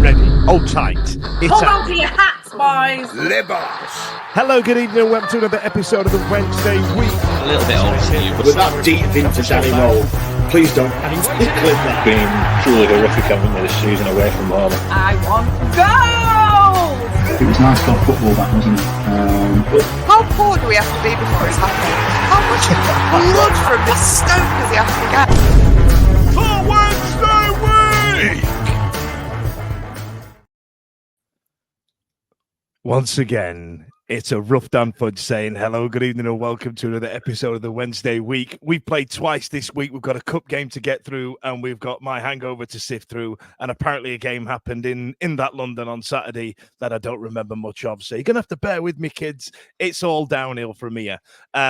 ready. Hold tight. Hold on to your hats, boys. Libos. Hello, good evening, and welcome to another episode of the Wednesday Week. A little bit old to you, but with that deep vintage animal. Please don't clip that. Been truly horrific having this season away from home. I want goals! It was nice to have football back, wasn't it? How poor do we have to be before it's happening? How much blood from this stone does he have to get? For Wednesday Week! Once again, it's a rough Dan Fudge saying hello, good evening, and welcome to another episode of the Wednesday Week. We've played twice this week. We've got a cup game to get through, and we've got my hangover to sift through. And apparently a game happened in that London on Saturday that I don't remember much of. So you're going to have to bear with me, kids. It's all downhill from here.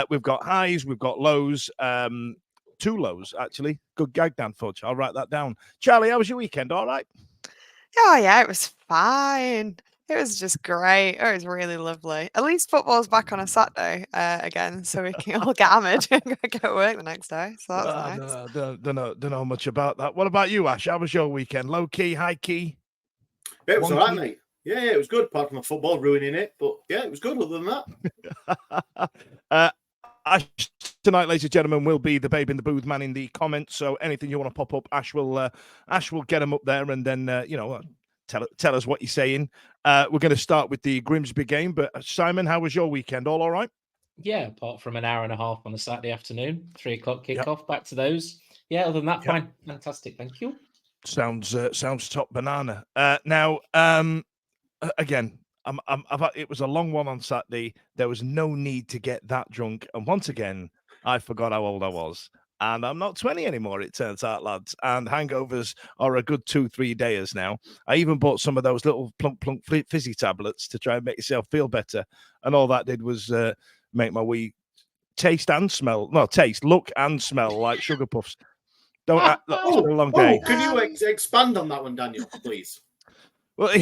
We've got highs, we've got lows. Two lows, actually. Good gag, Dan Fudge. I'll write that down. Charlie, how was your weekend? All right? Oh, yeah, it was fine. It was just great. It was really lovely. At least football's back on a Saturday again, so we can all get hammered and go to work the next day. So that's nice. Don't know much about that. What about you, Ash? How was your weekend? Low key, high key? It was all right, mate. Yeah, it was good, apart from the football ruining it. But yeah, it was good other than that. Ash, tonight, ladies and gentlemen, will be the babe in the booth man in the comments. So anything you want to pop up, Ash will get them up there, and then tell us what you're saying. We're going to start with the Grimsby game, but Simon, how was your weekend? All right? yeah, apart from an hour and a half on a Saturday afternoon, 3 o'clock kickoff, back to those. Yeah, other than that, fine. Fantastic, thank you. Sounds top banana. Now, again, it was a long one on Saturday. There was no need to get that drunk. And once again, I forgot how old I was. And I'm not 20 anymore, it turns out, lads. And hangovers are a good 2-3 days now. I even bought some of those little plunk fizzy tablets to try and make yourself feel better. And all that did was make my wee look and smell like sugar puffs. Don't act, look, it's been a long day. Can you expand on that one, Daniel, please? Well,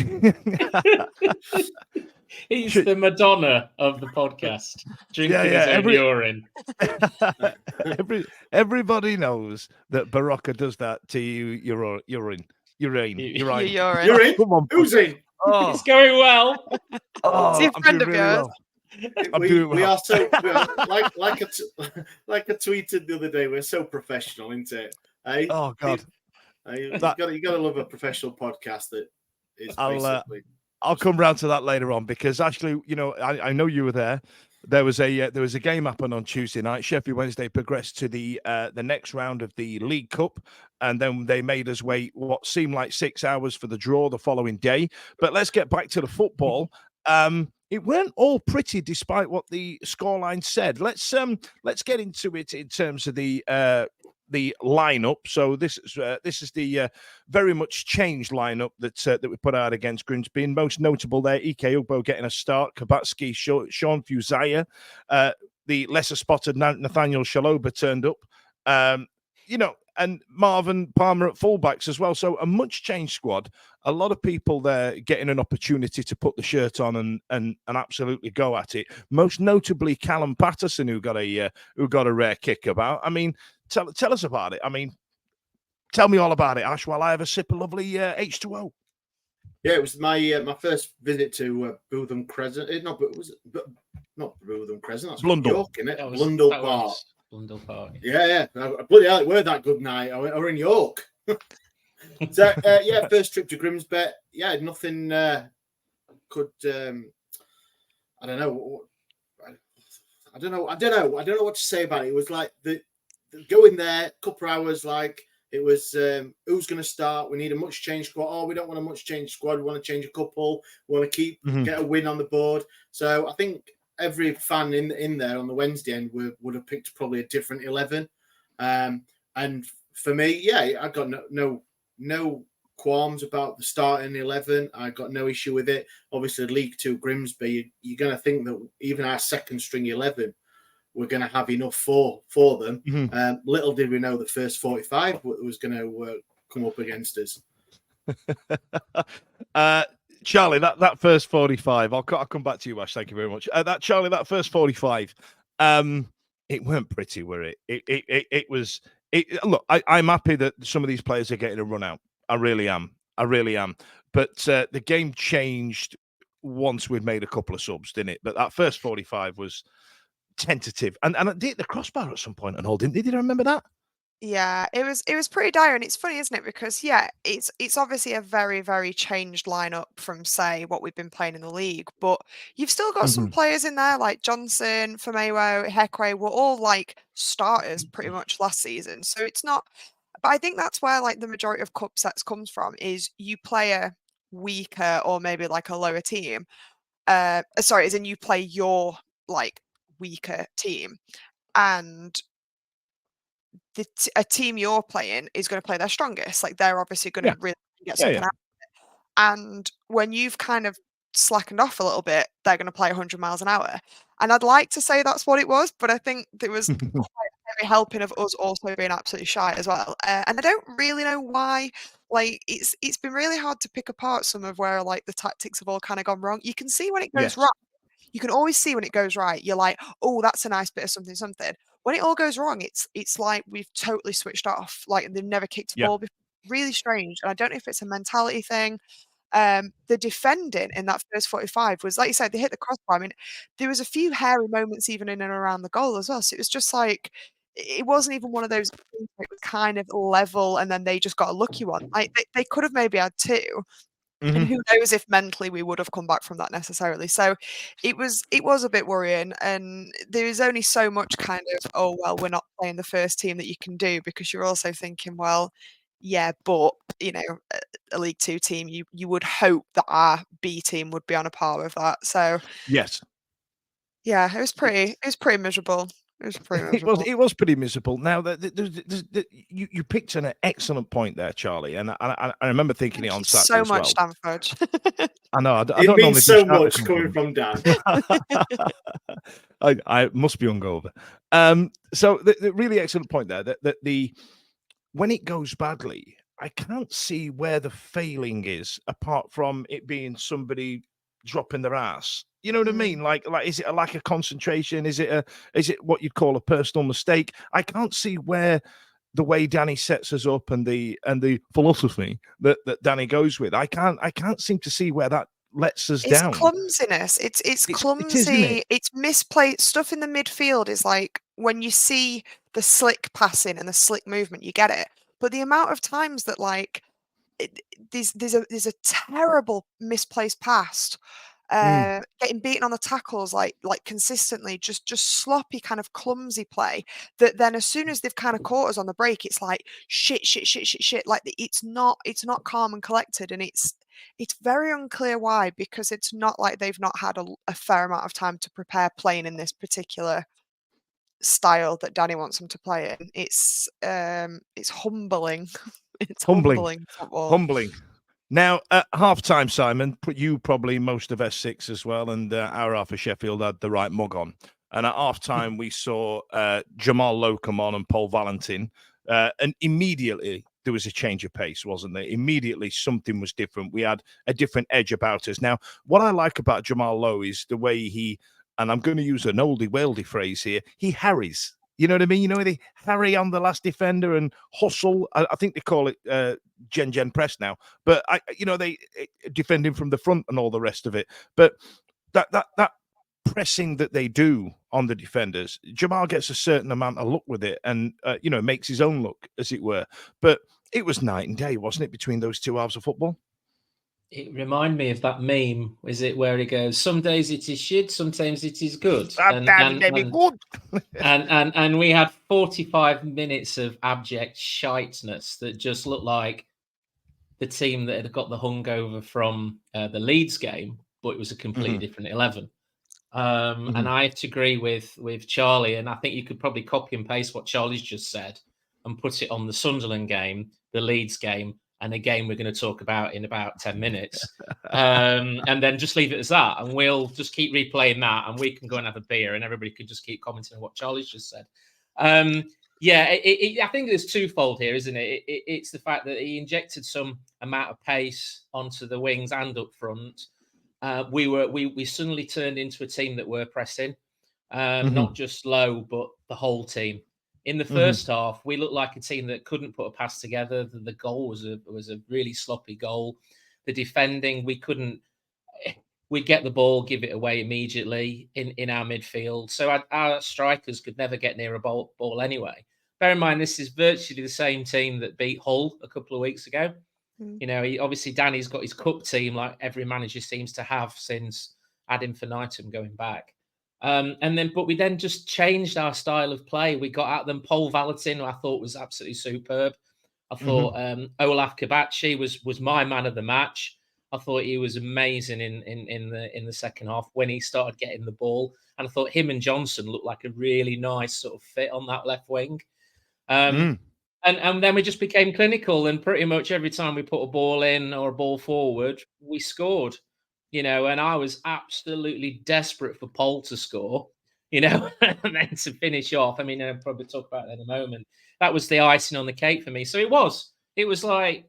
He's the Madonna of the podcast, drinking his own urine. Everybody knows that Barocca does that to you. Urine. Come on, who's in? Oh. It's going well. It's a friend of yours. We are so like I tweeted the other day. We're so professional, isn't it? Eh? Oh God! You got to love a professional podcast that is basically. I'll come round to that later on because actually, I know you were there. There was a game happened on Tuesday night. Sheffield Wednesday progressed to the next round of the League Cup, and then they made us wait what seemed like 6 hours for the draw the following day. But let's get back to the football. It weren't all pretty, despite what the scoreline said. Let's get into it in terms of the lineup. So this is the very much changed lineup that we put out against Grimsby. And most notable there, Ike Ugbo getting a start, Kabatsky, Sean Fuzaya, the lesser spotted Nathaniel Shaloba turned up, and Marvin Palmer at fullbacks as well. So a much changed squad. A lot of people there getting an opportunity to put the shirt on and absolutely go at it. Most notably, Callum Patterson, who got a rare kick about. I mean, tell us about it. I mean, tell me all about it, Ash, while I have a sip of lovely H2O. Yeah, it was my first visit to Bootham Crescent. Not Bootham Crescent. That's Blundell. York, isn't it? Blundell Park. Blundell Park. Yeah. Bloody hell, it were that good night. I were in York. So first trip to Grimsby. Yeah, nothing could. I don't know. I don't know what to say about it. It was like the going there, couple of hours. Like it was, who's going to start? We need a much changed squad. Oh, we don't want a much changed squad. We want to change a couple. We want to get a win on the board. So I think every fan in there on the Wednesday end would have picked probably a different 11. And for me, I got no qualms about the starting 11. I got no issue with it. Obviously, League 2 Grimsby, you're going to think that even our second string 11, we're going to have enough for them. Mm-hmm. Little did we know the first 45 was going to come up against us. Charlie, that first 45, I'll come back to you, Ash. Thank you very much. That first 45, it weren't pretty, were it? It was. Look, I'm happy that some of these players are getting a run out. I really am. but the game changed once we'd made a couple of subs, didn't it? But that first 45 was tentative, and it hit the crossbar at some point and all, didn't they? Did I remember that? Yeah, it was pretty dire, and it's funny, isn't it? Because yeah, it's obviously a very, very changed lineup from say what we've been playing in the league, but you've still got some players in there like Johnson, Famewo, Hekwe were all like starters pretty much last season. So it's not, but I think that's where like the majority of cup sets comes from is you play a weaker or maybe like a lower team. Sorry, as in you play your like weaker team, and a team you're playing is going to play their strongest. Like they're obviously going to really get something out of it. And when you've kind of slackened off a little bit, they're going to play 100 miles an hour. And I'd like to say that's what it was, but I think there was quite a heavy helping of us also being absolutely shy as well. And I don't really know why. Like it's been really hard to pick apart some of where like the tactics have all kind of gone wrong. You can see when it goes right. You can always see when it goes right. You're like, oh, that's a nice bit of something. When it all goes wrong, it's like we've totally switched off. Like they've never kicked a ball before. Really strange. And I don't know if it's a mentality thing. The defending in that first 45 was, like you said, they hit the crossbar. I mean, there was a few hairy moments even in and around the goal as well. So it was just like, it wasn't even one of those things that was kind of level and then they just got a lucky one. Like they could have maybe had two. And who knows if mentally we would have come back from that necessarily. So it was a bit worrying. And there's only so much kind of, oh, well, we're not playing the first team that you can do, because you're also thinking, well, yeah, but, you know, a League Two team, you would hope that our B team would be on a par with that. So yes. Yeah, it was pretty miserable. It was pretty miserable. It was pretty miserable. Now, you picked an excellent point there, Charlie, and I remember thinking it on Saturday so as well. much Stamford. I know. I It don't means normally so much coming from Dan. I must be hungover. So the really excellent point there that when it goes badly, I can't see where the failing is apart from it being somebody dropping their ass. You know what I mean? Like, is it a lack of concentration? Is it what you'd call a personal mistake? I can't see where the way Danny sets us up and the philosophy that Danny goes with. I can't seem to see where that lets us down. It's clumsiness. It's clumsy. It's misplaced stuff in the midfield. Is like when you see the slick passing and the slick movement, you get it. But the amount of times that like there's a terrible misplaced pass. Getting beaten on the tackles like consistently, just sloppy kind of clumsy play that then as soon as they've kind of caught us on the break, it's like shit. Like it's not calm and collected, and it's very unclear why, because it's not like they've not had a fair amount of time to prepare playing in this particular style that Danny wants them to play in. It's humbling. It's humbling football. Humbling. Now, at half-time, Simon, you probably most of S6 as well, and our half of Sheffield had the right mug on. And at half-time, we saw Jamal Lowe come on and Paul Valentin, and immediately there was a change of pace, wasn't there? Immediately something was different. We had a different edge about us. Now, what I like about Jamal Lowe is the way he, and I'm going to use an oldie-worldy phrase here, he harries. You know what I mean? You know, they harry on the last defender and hustle. I think they call it Gen press now. But they defending from the front and all the rest of it. But that pressing that they do on the defenders, Jamal gets a certain amount of luck with it, and makes his own look, as it were. But it was night and day, wasn't it, between those two halves of football? It reminded me of that meme, is it, where he goes, some days it is shit, sometimes it is good. And we had 45 minutes of abject shiteness that just looked like the team that had got the hungover from the Leeds game, but it was a completely different 11. And I have to agree with Charlie, and I think you could probably copy and paste what Charlie's just said and put it on the Sunderland game, the Leeds game, and a game we're going to talk about in about 10 minutes. And then just leave it as that. And we'll just keep replaying that, and we can go and have a beer, and everybody can just keep commenting on what Charlie's just said. I think there's twofold here, isn't it? It's the fact that he injected some amount of pace onto the wings and up front. We suddenly turned into a team that were pressing, not just Low, but the whole team. In the first half, we looked like a team that couldn't put a pass together. The goal was a really sloppy goal. the defending. We couldn't. We'd get the ball, give it away immediately in our midfield. So our strikers could never get near a ball anyway. Bear in mind, this is virtually the same team that beat Hull a couple of weeks ago. You know, obviously Danny's got his cup team like every manager seems to have since ad infinitum going back. But we then just changed our style of play. We got at them. Paul Valentin, who I thought was absolutely superb. I thought Olaf Kabachi was my man of the match. I thought he was amazing in the second half when he started getting the ball. And I thought him and Johnson looked like a really nice sort of fit on that left wing. And then we just became clinical. And pretty much every time we put a ball in or a ball forward, we scored. You know, and I was absolutely desperate for Paul to score, you know, and then to finish off. I mean, I'll probably talk about that in a moment. That was the icing on the cake for me. So it was like,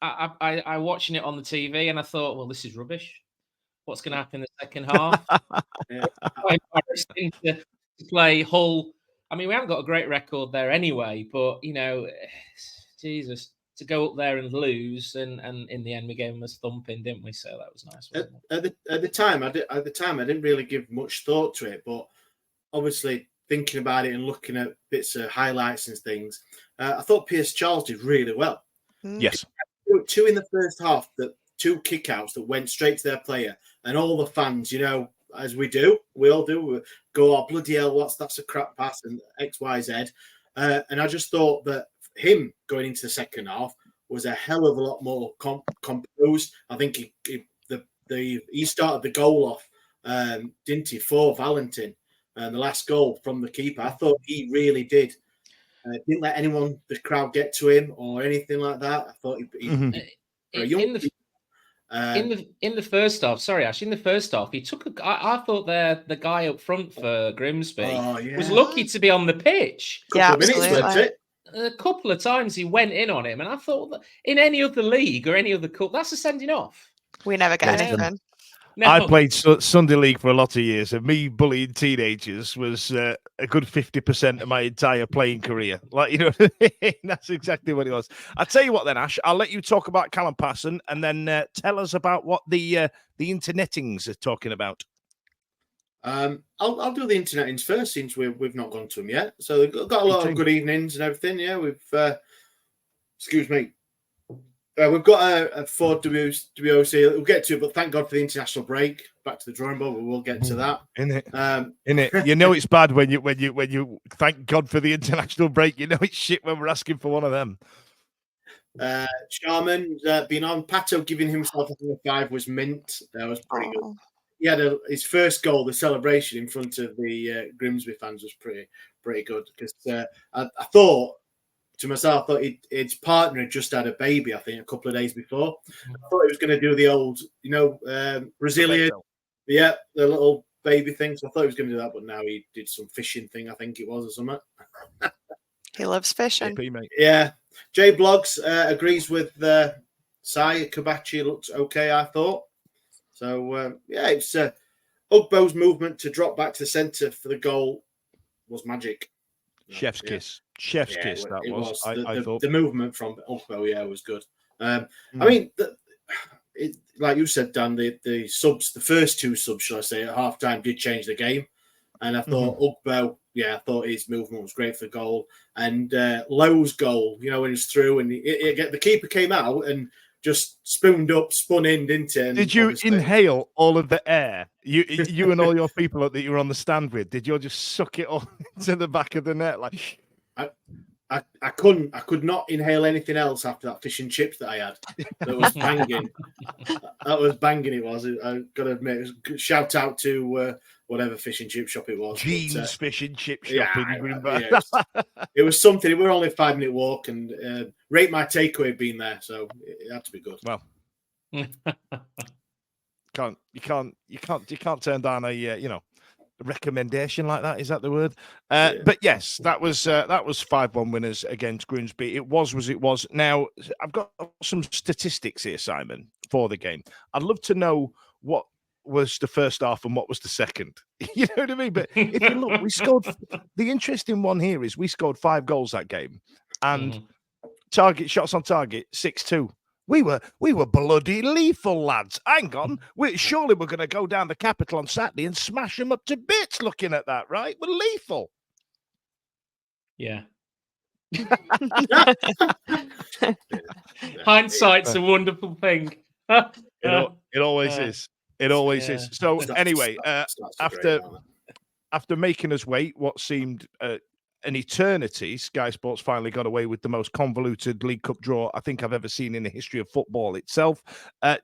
I watching it on the TV and I thought, well, this is rubbish. What's going to happen in the second half? Quite embarrassing to play Hull. I mean, we haven't got a great record there anyway, but, you know, Jesus, to go up there and lose, and in the end we gave them a thumping, didn't we? So that was nice. At the time, I didn't really give much thought to it, but obviously thinking about it and looking at bits of highlights and things, I thought Pierce Charles did really well. Yes. Two in the first half, two kickouts that went straight to their player, and all the fans, you know, as we all do, we go, oh, bloody hell, that's a crap pass and X, Y, Z. And I just thought that him going into the second half was a hell of a lot more composed. I think he started the goal off, didn't he, for Valentin, and the last goal from the keeper. I thought he really did. Didn't let the crowd get to him or anything like that. I thought in the first half, sorry, Ash, in the first half, he took I thought the guy up front for Grimsby was lucky to be on the pitch. Couple of minutes, wasn't it? A couple of times he went in on him, and I thought that in any other league or any other cup, that's a sending off. We never get anything. No. I played Sunday League for a lot of years, and me bullying teenagers was a good 50% of my entire playing career. Like, you know, that's exactly what it was. I'll tell you what then, Ash, I'll let you talk about Callum Passon and then tell us about what the internetings are talking about. I'll do the internetings first, since we've not gone to them yet. So they've got a lot of good evenings and everything. Yeah, we've excuse me. We've got a Ford WOC we'll get to, but thank God for the international break. Back to the drawing board, we will get to that. In it, you know it's bad when you thank God for the international break. You know it's shit when we're asking for one of them. Sharman's been on. Pato giving himself a 5 was mint. That was pretty good. He had his first goal, the celebration in front of the Grimsby fans was pretty good, because I thought to myself, I thought his partner had just had a baby, I think, a couple of days before. I thought he was going to do the old, you know, Brazilian, the little baby thing. So I thought he was going to do that, but now he did some fishing thing, I think it was, or something. He loves fishing. Yeah. Jay Blogs agrees with Sai. Kabachi looks okay, I thought. So, it's Ugbo's movement to drop back to the centre for the goal was magic. Chef's kiss. Chef's kiss, that was. I thought. The movement from Ugbo, was good. I mean, like you said, Dan, the subs, the first two subs, shall I say, at half-time did change the game. And I thought Ugbo, I thought his movement was great for the goal. And Lowe's goal, you know, when he was through and the keeper came out and just spun in, didn't it? And did you inhale all of the air? You and all your people that you were on the stand with, did you all just suck it all into the back of the net? Like, I could not inhale anything else after that fish and chips that I had. That was banging. It was. I got to admit, shout out to whatever fish and chip shop it was. Jeans Fish and Chip Shop in Grimsby. It was something. We were only a 5-minute walk, and rate my takeaway being there, so it had to be good. Well, you can't turn down a recommendation like that. Is that the word? But yes, that was 5-1 winners against Grimsby. It was as it was. Now I've got some statistics here, Simon, for the game. I'd love to know what was the first half and what was the second. You know what I mean? But if you look, we scored. The interesting one here is we scored 5 goals that game, and target shots on target 6-2. We were bloody lethal, lads. Hang on. Surely we're going to go down the capital on Saturday and smash them up to bits looking at that, right? We're lethal. Yeah. Hindsight's a wonderful thing. It always is. It always is. So anyway, after making us wait what seemed an eternity, Sky Sports finally got away with the most convoluted League Cup draw I think I've ever seen in the history of football itself.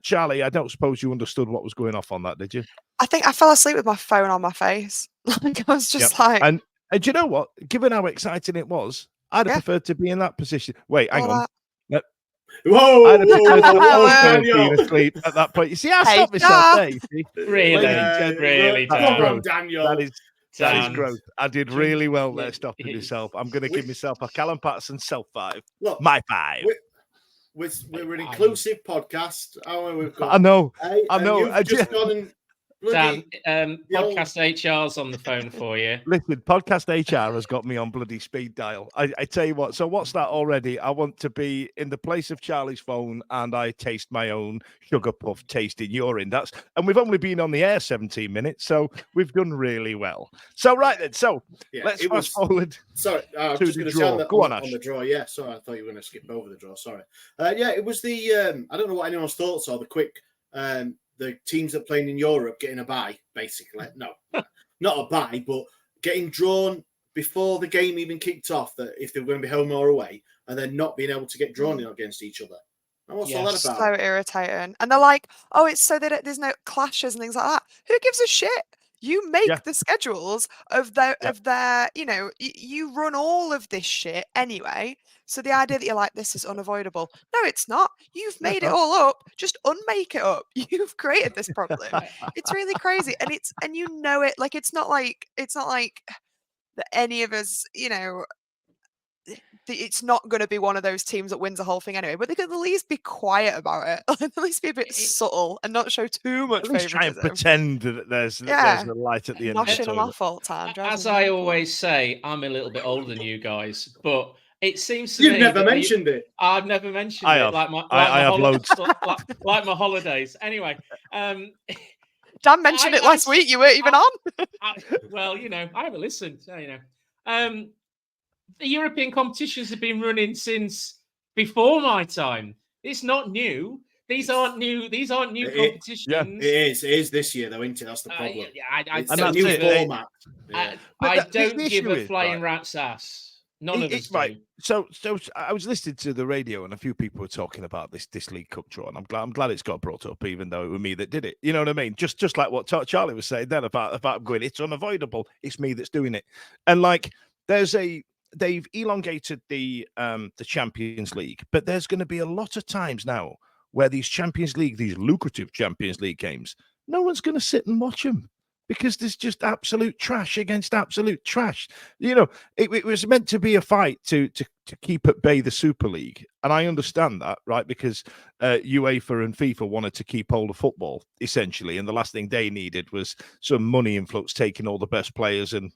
Charlie, I don't suppose you understood what was going off on that, did you? I think I fell asleep with my phone on my face. Like I was just like, and do you know what? Given how exciting it was, I'd have preferred to be in that position. Wait, hang on. Whoa! I'd have preferred being asleep at that point. You see, I stopped myself there. You see? Really, come on, Daniel. That is growth. I did really well there, stopping myself. I'm going to give myself a Callum Patterson self 5. Look, my 5. We're an inclusive podcast. I know. You've just gone and Dan, podcast HR's on the phone for you. Listen, podcast HR has got me on bloody speed dial. I tell you what, so what's that already? I want to be in the place of Charlie's phone and I taste my own sugar puff tasting urine. And we've only been on the air 17 minutes, so we've done really well. So right then, let's fast forward. Sorry, I was just going to say on the draw. Yeah, sorry, I thought you were going to skip over the draw. Sorry. It was the I don't know what anyone's thoughts are. The quick the teams that are playing in Europe getting a bye, basically. No, not a bye, but getting drawn before the game even kicked off, that if they were going to be home or away, and then not being able to get drawn against each other. And what's all that about? So irritating. And they're like, oh, it's so that there's no clashes and things like that. Who gives a shit? You make the schedules of their, you run all of this shit anyway. So the idea that you're like, this is unavoidable. No, it's not. You've made it all up. Just unmake it up. You've created this problem. It's really crazy. And you know it. Like, it's not like that any of us, it's not going to be one of those teams that wins the whole thing anyway, but they could at least be quiet about it. At least be a bit subtle and not show too much favoritism. Try and pretend that there's a light at the end of the tunnel. Them off all the time. As I always say, I'm a little bit older than you guys, but it seems to me... You've never mentioned it. I've never mentioned it. I have loads. like my holidays. Anyway. Dan mentioned it last week. You weren't even on. I haven't listened. The European competitions have been running since before my time. It's not new. These aren't new competitions. It is this year, though, isn't it? That's the problem. It's a new format. I don't give a flying rat's ass. None of us do. So I was listening to the radio, and a few people were talking about this League Cup draw, and I'm glad it's got brought up, even though it was me that did it. You know what I mean? Just like what Charlie was saying then about going, it's unavoidable. It's me that's doing it, and like they've elongated the Champions League, but there's going to be a lot of times now where these lucrative Champions League games, no one's going to sit and watch them because there's just absolute trash against absolute trash. It was meant to be a fight to keep at bay the Super League, and I understand that, right? Because UEFA and FIFA wanted to keep hold of football essentially, and the last thing they needed was some money influx taking all the best players and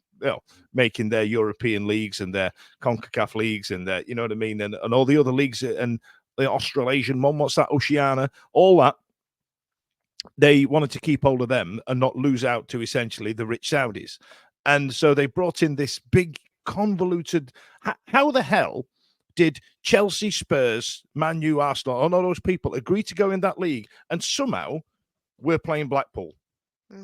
making their European leagues and their CONCACAF leagues and their, you know what I mean, and all the other leagues and the Australasian one, what's that, Oceania, all that. They wanted to keep hold of them and not lose out to essentially the rich Saudis. And so they brought in this big convoluted, how the hell did Chelsea, Spurs, Man U, Arsenal, all those people agree to go in that league and somehow we're playing Blackpool?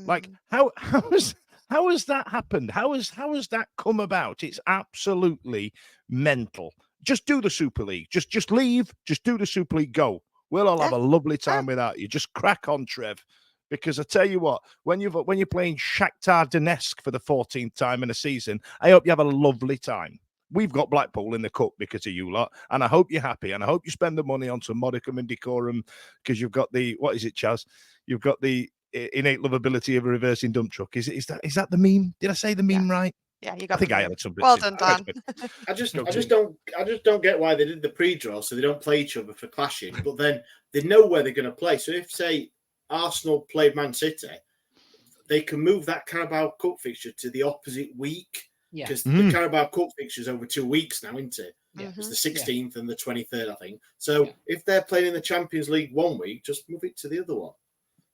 Like, how has that happened? How has that come about? It's absolutely mental. Just do the Super League. Just leave. Just do the Super League. Go. We'll all have a lovely time without you. Just crack on, Trev. Because I tell you what, when you're playing Shakhtar Donetsk for the 14th time in a season, I hope you have a lovely time. We've got Blackpool in the cup because of you lot, and I hope you're happy, and I hope you spend the money on some modicum and decorum because you've got the, what is it, Chaz? You've got the innate lovability of a reversing dump truck. Is that the meme? Did I say the meme right? Yeah, you got. I think I had something. Well done, Dan. I just don't get why they did the pre-draw so they don't play each other for clashing, but then they know where they're going to play. So if, say, Arsenal played Man City, they can move that Carabao Cup fixture to the opposite week because the Carabao Cup fixture is over 2 weeks now, isn't it? It's the 16th and the 23rd, I think. So if they're playing in the Champions League one week, just move it to the other one,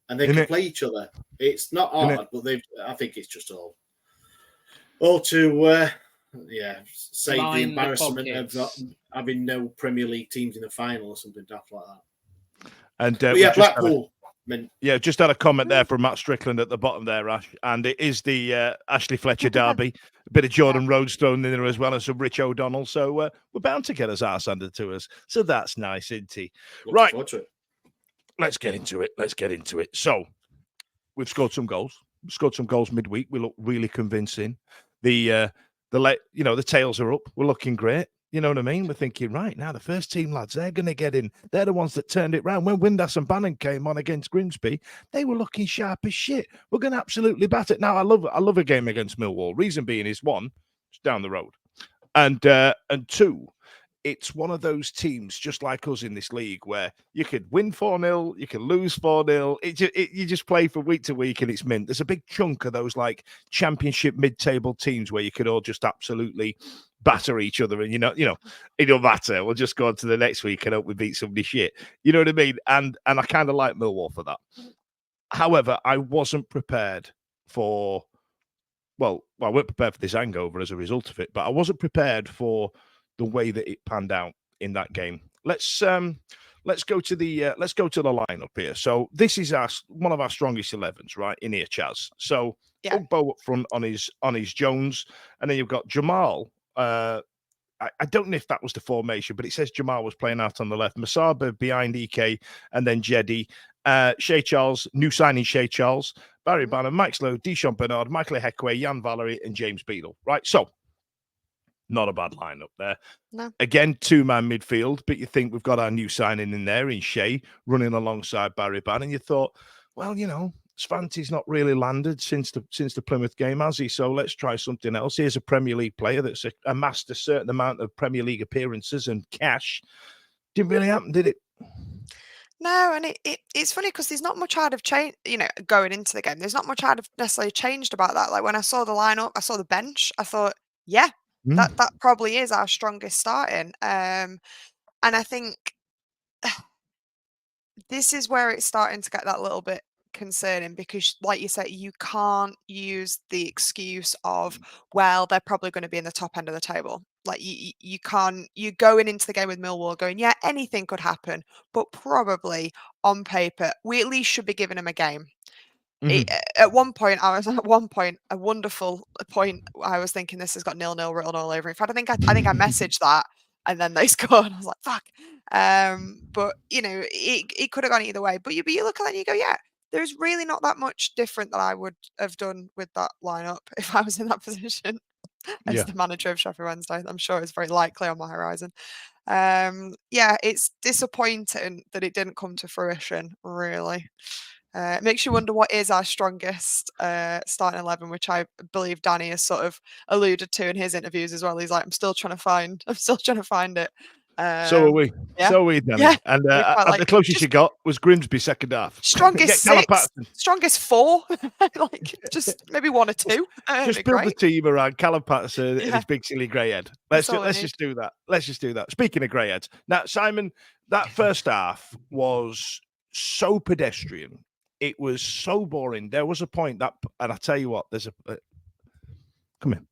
and they can play each other. It's not hard, but I think it's just all to save the embarrassment of having no Premier League teams in the final or something daft like that. And Blackpool. Just had a comment there from Matt Strickland at the bottom there, Ash, and it is the Ashley Fletcher derby. A bit of Jordan Rhodes thrown in there as well, and some Rich O'Donnell. So we're bound to get his arse handed to us. So that's nice, isn't he? Right, let's get into it. So we've scored some goals. We've scored some goals midweek. We look really convincing. The tails are up. We're looking great. You know what I mean? We're thinking, right, now the first team lads, they're going to get in. They're the ones that turned it round. When Windass and Bannon came on against Grimsby, they were looking sharp as shit. We're going to absolutely bat it. Now, I love a game against Millwall. Reason being is, one, it's down the road. And two, it's one of those teams just like us in this league where you could win 4-0, you can lose 4-0. You just play from week to week and it's mint. There's a big chunk of those like championship mid-table teams where you could all just absolutely batter each other, and it don't matter. We'll just go on to the next week and hope we beat somebody shit. You know what I mean? And I kind of like Millwall for that. However, I wasn't prepared for. Well, I weren't prepared for this hangover as a result of it, but I wasn't prepared for the way that it panned out in that game. Let's go to the lineup here. So this is one of our strongest 11s, right in here, Chaz. So Ugbo up front on his Jones, and then you've got Jamal. I don't know if that was the formation, but it says Jamal was playing out on the left. Masaba behind EK, and then Jedi. Shea Charles, new signing Shea Charles, Barry Bannon, Mike Slow, Deschamps Bernard, Michael Heckway, Jan Valery, and James Beadle. Right, so not a bad lineup there. No. Again, two-man midfield, but you think we've got our new signing in there in Shea running alongside Barry Bannon. You thought, well, Svanti's not really landed since the Plymouth game, has he? So let's try something else. Here's a Premier League player that's amassed a certain amount of Premier League appearances and cash. Didn't really happen, did it? No, and it's funny because there's not much I'd have changed, going into the game. There's not much I'd have necessarily changed about that. Like when I saw the lineup, I saw the bench, I thought, that probably is our strongest starting. And I think this is where it's starting to get that little bit concerning because, like you said, you can't use the excuse of, well, they're probably going to be in the top end of the table. Like you can't. You're going into the game with Millwall going, yeah, anything could happen, but probably on paper, we at least should be giving them a game. At one point, a wonderful point, I was thinking this has got 0-0 written all over. In fact, I think I messaged that, and then they scored. I was like, fuck. But it could have gone either way. But you look at that and you go, yeah, there's really not that much different that I would have done with that lineup if I was in that position as the manager of Sheffield Wednesday. I'm sure it's very likely on my horizon. It's disappointing that it didn't come to fruition, really. It makes you wonder what is our strongest starting 11, which I believe Danny has sort of alluded to in his interviews as well. He's like, I'm still trying to find it. So are we. So are we, Danny. Yeah. And the closest you got was Grimsby second half. Strongest 6, strongest 4, like just maybe 1 or 2. Just build the team around Callum Patterson and his big silly grey head. Let's just do that. Let's just do that. Speaking of grey heads, now Simon, that first half was so pedestrian. It was so boring. There was a point and I tell you what, come here.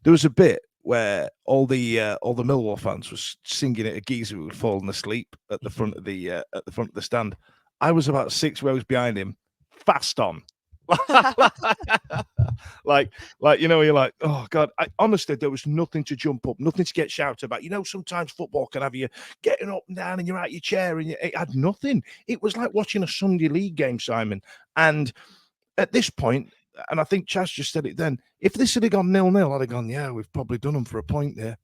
There was a bit where all the Millwall fans was singing at a geezer who had fallen asleep at the front of the stand. I was about 6 rows behind him, fast on. like you're like, oh God. Honestly, there was nothing to jump up, nothing to get shouted about. Sometimes football can have you getting up and down and you're out your chair, and it had nothing. It was like watching a Sunday league game, Simon. And at this point, and I think Chaz just said it then, if this had gone 0-0, I'd have gone, yeah, we've probably done them for a point there.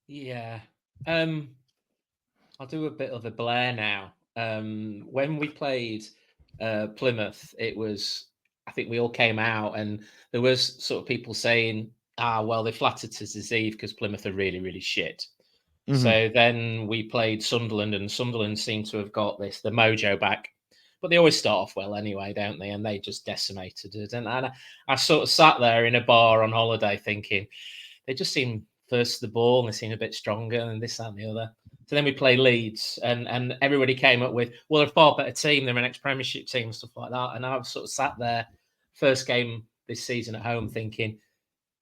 Yeah. I'll do a bit of a Blair now. When we played Plymouth, it was, I think we all came out and there was sort of people saying, well, they flattered to deceive because Plymouth are really, really shit. Mm-hmm. So then we played Sunderland, and Sunderland seemed to have got the mojo back. But they always start off well anyway, don't they? And they just decimated it. And I sort of sat there in a bar on holiday thinking, they just seem first to the ball and they seemed a bit stronger and this, that, and the other. So then we play Leeds, and everybody came up with, well, they're a far better team. They're an ex-Premiership team and stuff like that. And I've sort of sat there, first game this season at home, thinking,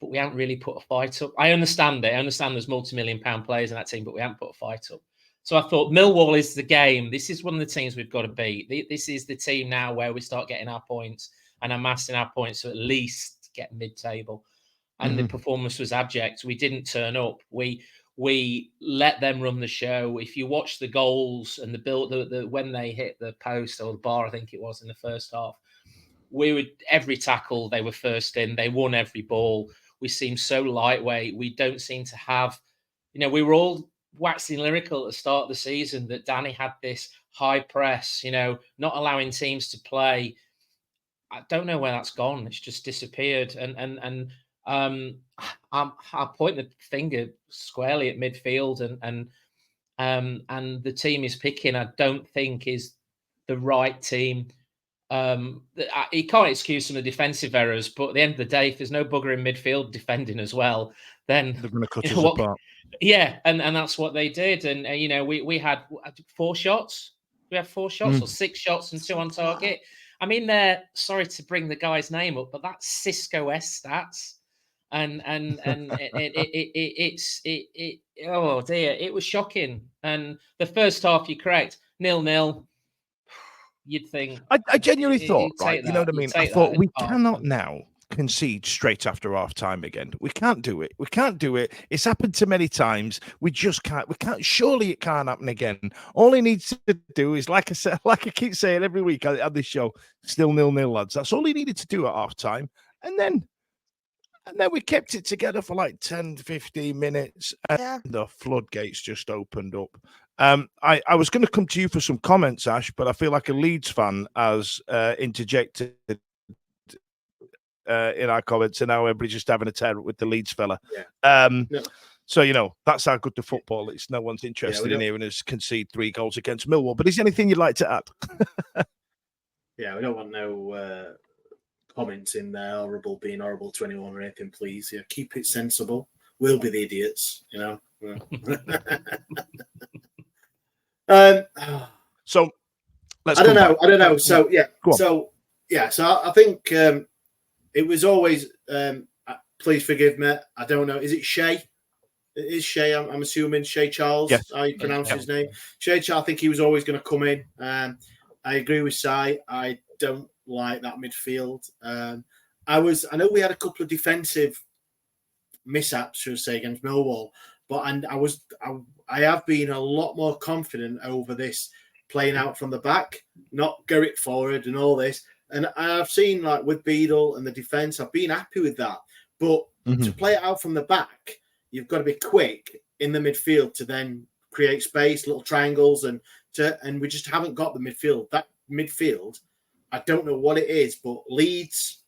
but we haven't really put a fight up. I understand it. I understand there's multi-million-pound players in that team, but we haven't put a fight up. So I thought Millwall is the game. This is one of the teams we've got to beat. This is the team now where we start getting our points and amassing our points to at least get mid-table. And the performance was abject. We didn't turn up. We let them run the show. If you watch the goals and the build, when they hit the post or the bar, I think it was in the first half, every tackle they were first in. They won every ball. We seem so lightweight. We don't seem to have, we were all waxing lyrical at the start of the season that Danny had this high press, not allowing teams to play. I don't know where that's gone. It's just disappeared. And I'll point the finger squarely at midfield, and the team is picking, I don't think, is the right team. You can't excuse some of the defensive errors, but at the end of the day, if there's no bugger in midfield defending as well, then they're going to cut us apart. Yeah, and that's what they did. And we had 4 shots. We had 4 shots or 6 shots and 2 on target. I mean, sorry to bring the guy's name up, but that's Cisco S stats. And oh dear, it was shocking. And the first half, you're correct, 0-0. You'd think. I genuinely thought, right? You know what I mean? I thought we cannot now concede straight after half time again. We can't do it. We can't do it. It's happened too many times. We just can't. We can't. Surely it can't happen again. All he needs to do is, like I said, like I keep saying every week on this show, still 0-0, lads. That's all he needed to do at half time, and then we kept it together for like 10, 15 minutes, and the floodgates just opened up. I was going to come to you for some comments, Ash, but I feel like a Leeds fan has interjected in our comments, and now everybody's just having a tear with the Leeds fella. Yeah. No. So, that's how good the football is. No one's interested in hearing us concede 3 goals against Millwall. But is there anything you'd like to add? Yeah, we don't want no comments in there, being horrible to anyone or anything, please. Yeah, keep it sensible. We'll be the idiots, So let's I don't know. So I think it was always please forgive me. I don't know. Is it Shay? It is Shay. I'm assuming Shay Charles. Yes. How you pronounce his name? Shay Charles. I think he was always going to come in. I agree with Si. I don't like that midfield. I know we had a couple of defensive mishaps, should I say, against Millwall, but I have been a lot more confident over this playing out from the back, not go it forward and all this. And I've seen, like, with Beadle and the defence, I've been happy with that. But to play it out from the back, you've got to be quick in the midfield to then create space, little triangles, and we just haven't got the midfield. That midfield, I don't know what it is, but Leeds,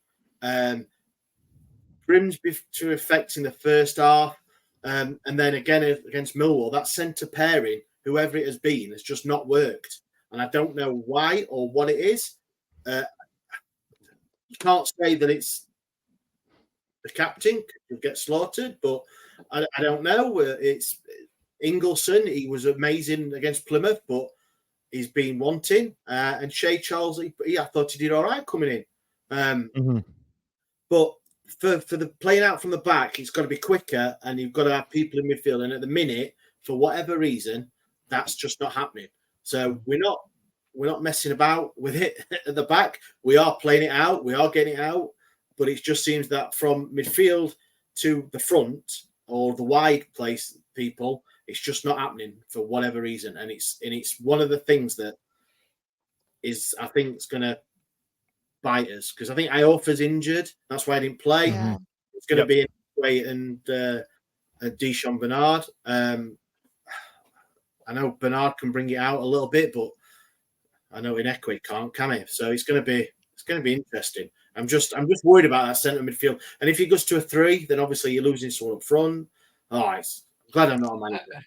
Grimsby to effect in the first half, and then again against Millwall, that centre pairing, whoever it has been, has just not worked. And I don't know why or what it is. You can't say that it's the captain who gets slaughtered, but I don't know. It's Ingleson. He was amazing against Plymouth, but he's been wanting. And Shay Charles, I thought he did all right coming in. But for the playing out from the back, it's got to be quicker, and you've got to have people in midfield. And at the minute, for whatever reason, that's just not happening. So we're not messing about with it at the back. We are playing it out. We are getting it out. But it just seems that from midfield to the front or the wide place people, it's just not happening for whatever reason. And it's one of the things that is, I think, it's going to bite us, because I think Iofa's injured. That's why I didn't play. Yeah. It's going to be Wait and Deshaun Bernard. I know Bernard can bring it out a little bit, but I know Inekwe can't, can he? So it's going to be interesting. I'm just worried about that centre midfield. And if he goes to a 3, then obviously you're losing someone up front. Oh, I'm glad I'm not a manager.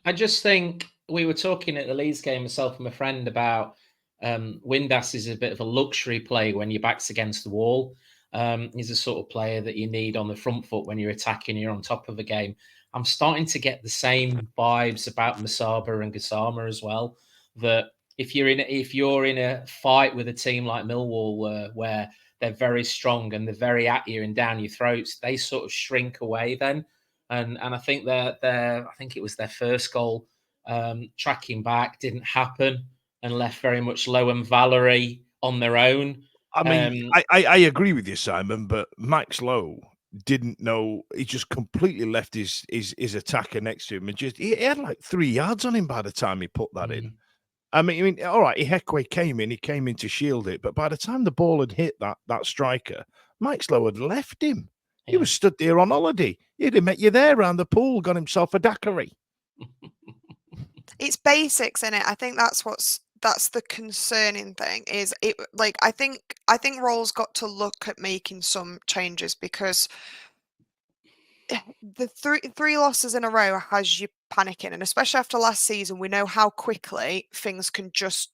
I just think we were talking at the Leeds game, myself and my friend, about Windass is a bit of a luxury play when your back's against the wall. He's the sort of player that you need on the front foot when you're attacking, you're on top of a game. I'm starting to get the same vibes about Masaba and Gassama as well. That if you're in a fight with a team like Millwall, where they're very strong and they're very at you and down your throats, they sort of shrink away then. And I think I think it was their first goal, tracking back didn't happen and left very much Lowe and Valerie on their own. I mean, I agree with you, Simon, but Max Lowe didn't know. He just completely left his attacker next to him, and he had like 3 yards on him by the time he put that in. I mean, all right, Ihekwe came in to shield it, but by the time the ball had hit that striker, Max Lowe had left him. Yeah. He was stood there on holiday. He'd have met you there around the pool, got himself a daiquiri. It's basics, in it. I think that's the concerning thing. Is it like I think Roll's got to look at making some changes, because the three losses in a row has you panicking, and especially after last season, we know how quickly things can just.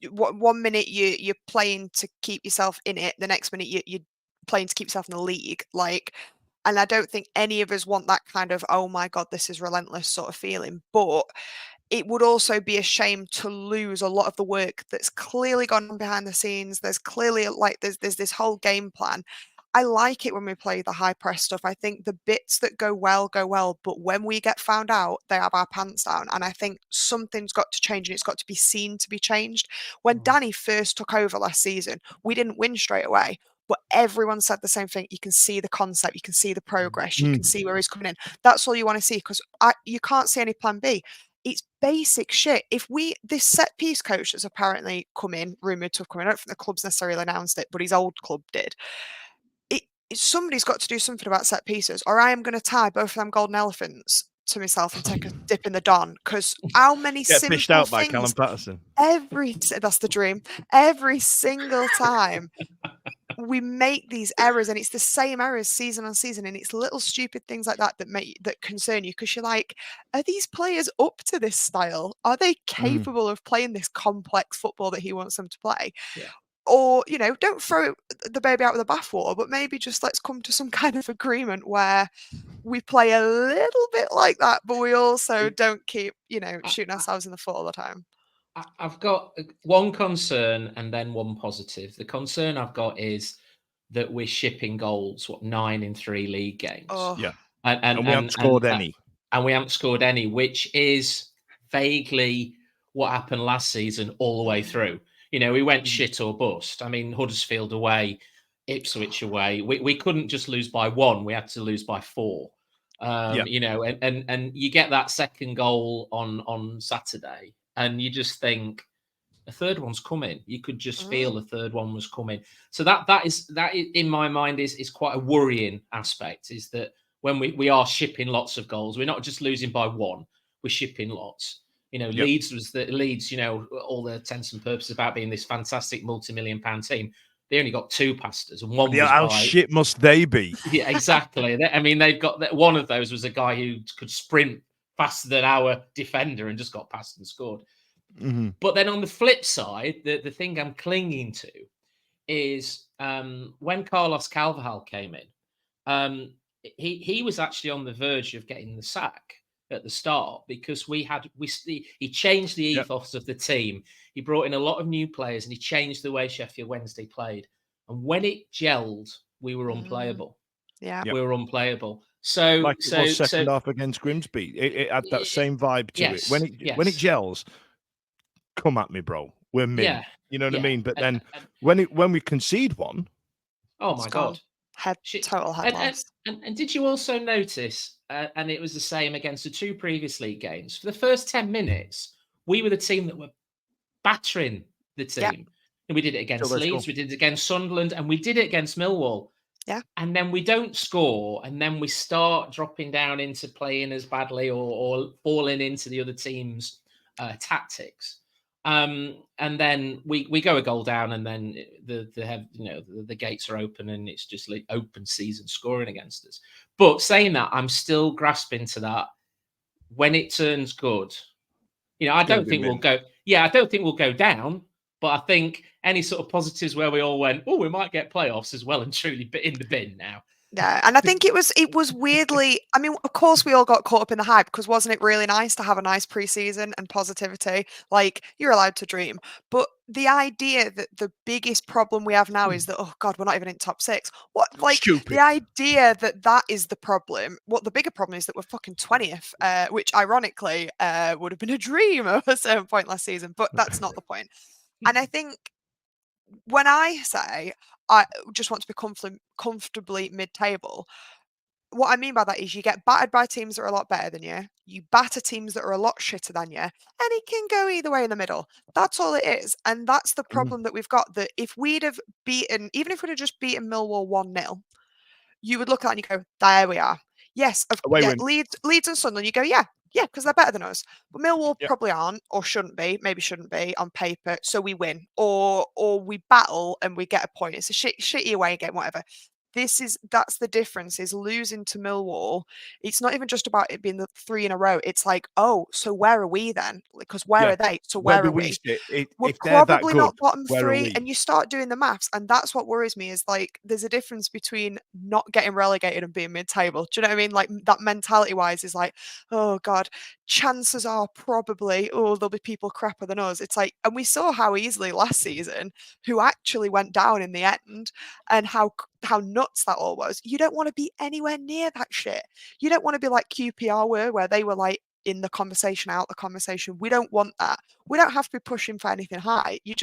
1 minute you're playing to keep yourself in it, the next minute you're playing to keep yourself in the league. Like, and I don't think any of us want that kind of, oh my God, this is relentless sort of feeling. But it would also be a shame to lose a lot of the work that's clearly gone on behind the scenes. There's clearly there's this whole game plan. I like it when we play the high press stuff. I think the bits that go well, but when we get found out, they have our pants down. And I think something's got to change, and it's got to be seen to be changed. When Danny first took over last season, we didn't win straight away, but everyone said the same thing. You can see the concept, you can see the progress, you can see where he's coming in. That's all you want to see, because you can't see any plan B. It's basic shit. This set piece coach that's apparently rumoured to have come in, I don't think the club's necessarily announced it, but his old club did. Somebody's got to do something about set pieces, or I am going to tie both of them golden elephants to myself and take a dip in the Don. Because how many simple fished out by things, Callum Patterson. That's the dream. Every single time we make these errors, and it's the same errors season on season, and it's little stupid things like that concern you, because you're like, are these players up to this style? Are they capable of playing this complex football that he wants them to play? Yeah. Or, don't throw the baby out with the bathwater, but maybe just let's come to some kind of agreement where we play a little bit like that, but we also don't keep, shooting ourselves in the foot all the time. I've got one concern and then one positive. The concern I've got is that we're shipping goals, 9 in 3 league games. Oh. Yeah. And we haven't scored any. And we haven't scored any, which is vaguely what happened last season all the way through. We went shit or bust. I mean, Huddersfield away, Ipswich away. We couldn't just lose by 1. We had to lose by 4. And you get that second goal on Saturday, and you just think a third one's coming. You could just feel the third one was coming. So that is in my mind is quite a worrying aspect, is that when we are shipping lots of goals, we're not just losing by 1, we're shipping lots. Leeds, all the intents and purposes about being this fantastic multi-million-pound team. They only got 2 past us, and one was how shit must they be? Yeah, exactly. I mean, they've got one of those was a guy who could sprint faster than our defender and just got past and scored. Mm-hmm. But then on the flip side, the thing I'm clinging to is when Carlos Carvalhal came in, he was actually on the verge of getting the sack at the start, because he changed the ethos of the team. He brought in a lot of new players, and he changed the way Sheffield Wednesday played. And when it gelled, we were unplayable. Yeah, we were unplayable. So, like it was second half against Grimsby, it had that same vibe to it. When it gels, come at me, bro. We're min. Yeah, you know what I mean. But then when we concede one, oh my God. Total head loss. And did you also notice, and it was the same against the 2 previous league games, for the first 10 minutes, we were the team that were battering the team. Yeah. And we did it against Leeds, we did it against Sunderland, and we did it against Millwall. Yeah. And then we don't score, and then we start dropping down into playing as badly or falling into the other team's tactics. And then we go a goal down, and then the gates are open, and it's just like open season scoring against us. But saying that, I'm still grasping to that. When it turns good, I don't think we'll go. Yeah, I don't think we'll go down, But I think any sort of positives where we all went, oh, we might get playoffs as well and truly in the bin now. Yeah, and I think it was weirdly. I mean, of course, we all got caught up in the hype because wasn't it really nice to have a nice preseason and positivity? Like you're allowed to dream, but the idea that the biggest problem we have now is that oh god, we're not even in top 6. What like Stupid. the idea that is the problem? What the bigger problem is that we're fucking 20th, which ironically would have been a dream at a certain point last season, but that's not the point. And I think when I say I just want to be comfortably mid-table, what I mean by that is you get battered by teams that are a lot better than you. You batter teams that are a lot shitter than you, and it can go either way in the middle. That's all it is, and that's the problem that we've got. That if we'd have beaten, even if we'd have just beaten Millwall 1-0, you would look at it and you go, "There we are." Yes, Away win. Leeds and Sunderland. You go, yeah, because they're better than us. But Millwall Yep. probably aren't, or shouldn't be. Maybe shouldn't be on paper. So we win, or we battle and we get a point. It's a shitty away game, whatever. That's the difference. Is losing to Millwall. It's not even just about it being the 3 in a row. It's like, oh, so where are we then? Because where Yeah. are they? So Where where do are we we? sit? We're If they're that probably good, not bottom where are 3, we? and you start doing the maths, and that's what worries me. Is like there's a difference between not getting relegated and being mid-table. Do you know what I mean? Like that mentality-wise is like, oh god, chances are probably there'll be people crapper than us. It's like, and we saw how easily last season who actually went down in the end, and how nuts that all was. You don't want to be anywhere near that shit. You don't want to be like QPR were, where they were like in the conversation, out the conversation. We don't want that. We don't have to be pushing for anything high. You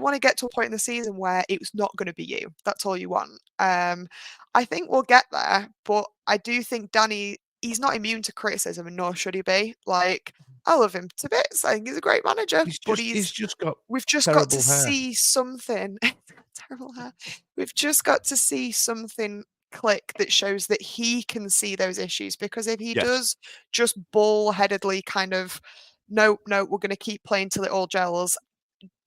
want to get to a point in the season where it's not going to be you. That's all you want. I think we'll get there, but I do think Danny, he's not immune to criticism, and nor should he be. Like, I love him to bits. I think he's a great manager, but He's just got we've just got to terrible hair. see something. Terrible hair. We've just got to see something click that shows that he can see those issues, because if he Yes. does just bullheadedly kind of no, we're going to keep playing till it all gels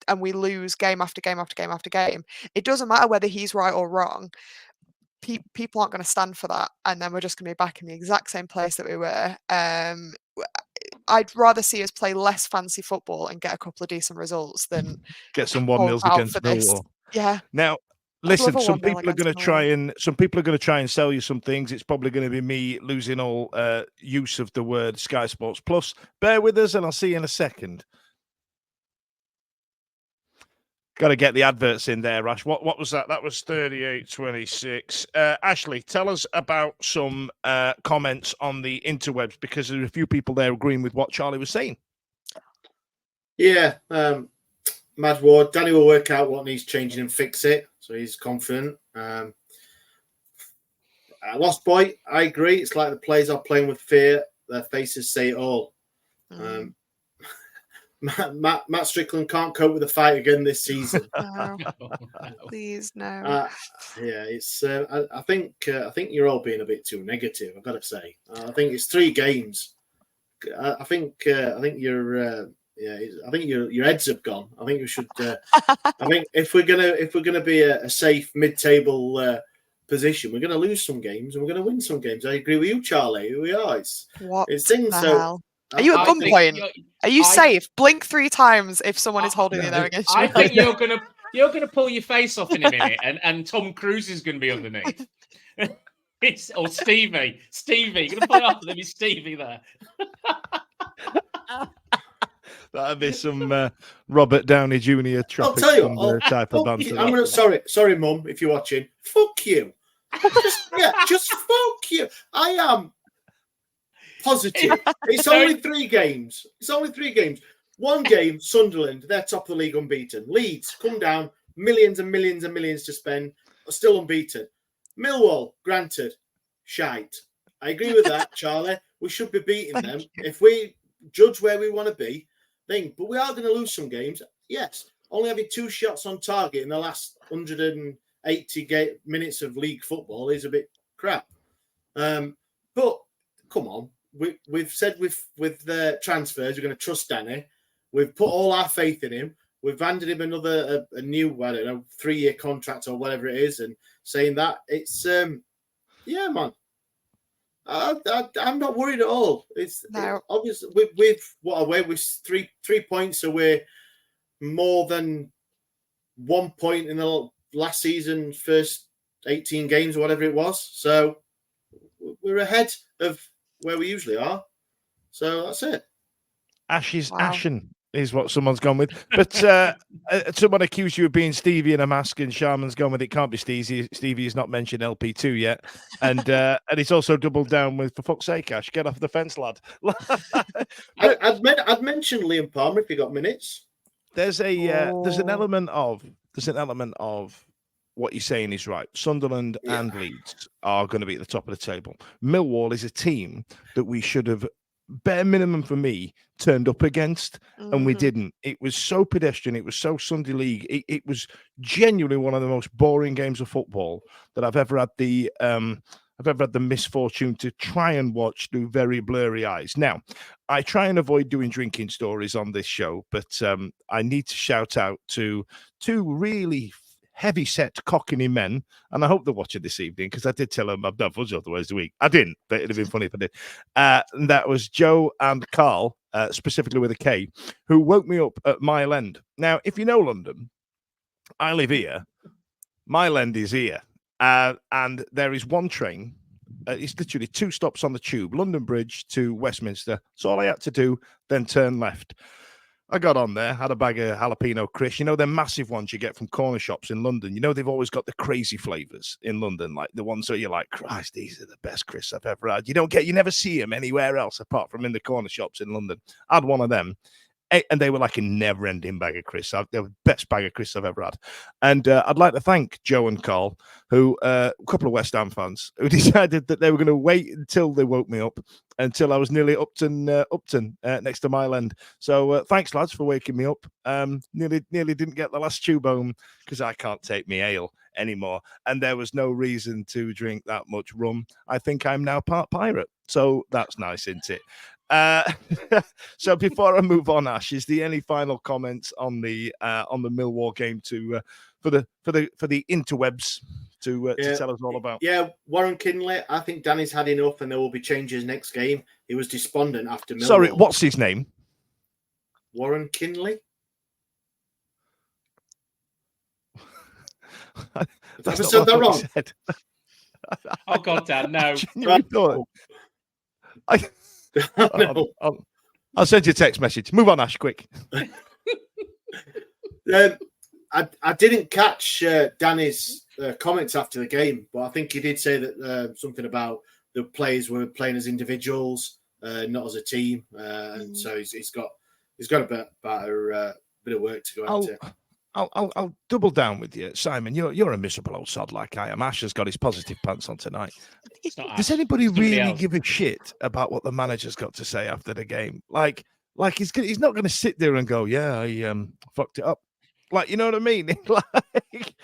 and we lose game after game after game after game, it doesn't matter whether he's right or wrong. People aren't going to stand for that, and then we're just going to be back in the exact same place that we were. I'd rather see us play less fancy football and get a couple of decent results than Get some hold 1-0s out against for this. Millwall. Yeah. Now, I'd love listen, a some 1-0 people are going to against try and sell you some things. It's probably going to be me losing all use of the word Sky Sports Plus. Bear with us, and I'll see you in a second. Got to get the adverts in there, Ash. What was that? That was 38.26. Ashley, tell us about some comments on the interwebs, because there are a few people there agreeing with what Charlie was saying. Yeah, Mad Ward, Danny will work out what needs changing and fix it, so he's confident. Lost Boy, I agree. It's like the players are playing with fear. Their faces say it all. Matt Strickland can't cope with the fight again this season. No. Please, no. Yeah, it's. I think you're all being a bit too negative. I've got to say. I think it's 3 games. I think you're. I think your heads have gone. I think we should. I think if we're gonna be a safe mid-table position, we're gonna lose some games and we're gonna win some games. I agree with you, Charlie. We are. It's things. So hell? Are you at gunpoint? Are you safe? Blink 3 times if someone is holding you there against you. I think you're gonna pull your face off in a minute, and Tom Cruise is gonna be underneath. Or Stevie. You're gonna pull it off, and there'll be Stevie there. That'd be some Robert Downey Jr. I'll tell you, type of banter. I'm gonna, sorry, Mum, if you're watching. Fuck you. Just fuck you. I am positive. It's only 3 games. One game, Sunderland, they're top of the league unbeaten. Leeds, come down, millions and millions and millions to spend, are still unbeaten. Millwall, granted, shite. I agree with that, Charlie. We should be beating them. If we judge where we want to be, but we are going to lose some games. Yes, only having 2 shots on target in the last 180 minutes of league football is a bit crap. But come on, we've said with the transfers, we're going to trust Danny. We've put all our faith in him. We've handed him another a new 3-year contract or whatever it is, and saying that it's yeah, man. I'm not worried at all. It's obviously with 3 points away, more than 1 point in the last season, first 18 games or whatever it was. So we're ahead of where we usually are. So that's it. Ashes Wow. Ashen is what someone's gone with. But someone accused you of being Stevie in a mask, and Sharman's gone with it can't be Stevie. Stevie has not mentioned LP2 yet. And he's also doubled down with, for fuck's sake, Ash, get off the fence, lad. I'd mentioned Liam Palmer if you got minutes. There's an Oh. element of what you're saying is right. Sunderland and Leeds are going to be at the top of the table. Millwall is a team that we should have, bare minimum for me, turned up against, and we didn't. It was so pedestrian. It was so Sunday League. It was genuinely one of the most boring games of football that I've ever had the misfortune to try and watch through very blurry eyes. Now, I try and avoid doing drinking stories on this show, but I need to shout out to two really heavy-set Cockney men, and I hope they're watching this evening because I did tell them I've done fudge otherwise the week. I didn't, but it'd have been funny if I did. And that was Joe and Carl, specifically with a K, who woke me up at Mile End. Now, if you know London, I live here. Mile End is here. And there is one train. It's literally 2 stops on the tube, London Bridge to Westminster. That's all I had to do, then turn left. I got on there, had a bag of jalapeno crisps. You know, they're massive ones you get from corner shops in London. You know, they've always got the crazy flavors in London, like the ones that you're like, Christ, these are the best crisps I've ever had. You never see them anywhere else apart from in the corner shops in London. I had one of them. And they were like a never-ending bag of crisps. They were the best bag of crisps I've ever had. And I'd like to thank Joe and Carl, who a couple of West Ham fans, who decided that they were going to wait until they woke me up, until I was nearly Upton next to Mile End. So thanks, lads, for waking me up. Nearly didn't get the last tube home because I can't take me ale anymore. And there was no reason to drink that much rum. I think I'm now part pirate. So that's nice, isn't it? So before I move on, Ash, is there any final comments on the Millwall game for the interwebs to tell us all about? Yeah, Warren Kinley. I think Danny's had enough, and there will be changes next game. He was despondent after Millwall. Sorry, what's his name? Warren Kinley. That's I said that wrong. Oh God, Dan, no. No. I'll send you a text message. Move on, Ash, quick. I didn't catch Danny's comments after the game, but I think he did say that something about the players were playing as individuals, not as a team, and so he's got a bit of work to go into. I'll double down with you, Simon. You're a miserable old sod like I am. Ash has got his positive pants on tonight. Does anybody really give a shit about what the manager's got to say after the game? Like he's not going to sit there and go, "Yeah, I fucked it up." Like, you know what I mean? Like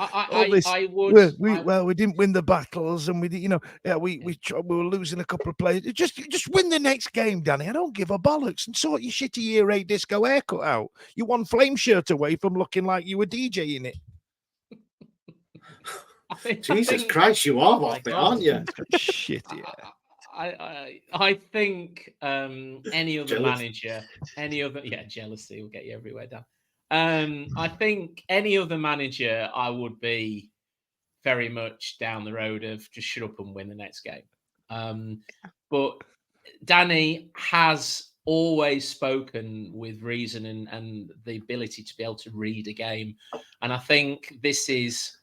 I would. We didn't win the battles, and we were losing a couple of players. Just win the next game, Danny. I don't give a bollocks, and sort your shitty year 8 disco haircut out. You one flame shirt away from looking like you were DJing it. Jesus Christ, you are off it, aren't you? Shit, yeah. I think any other manager, jealousy will get you everywhere, Dan. I think any other manager, I would be very much down the road of just shut up and win the next game. But Danny has always spoken with reason and the ability to be able to read a game. And I think this is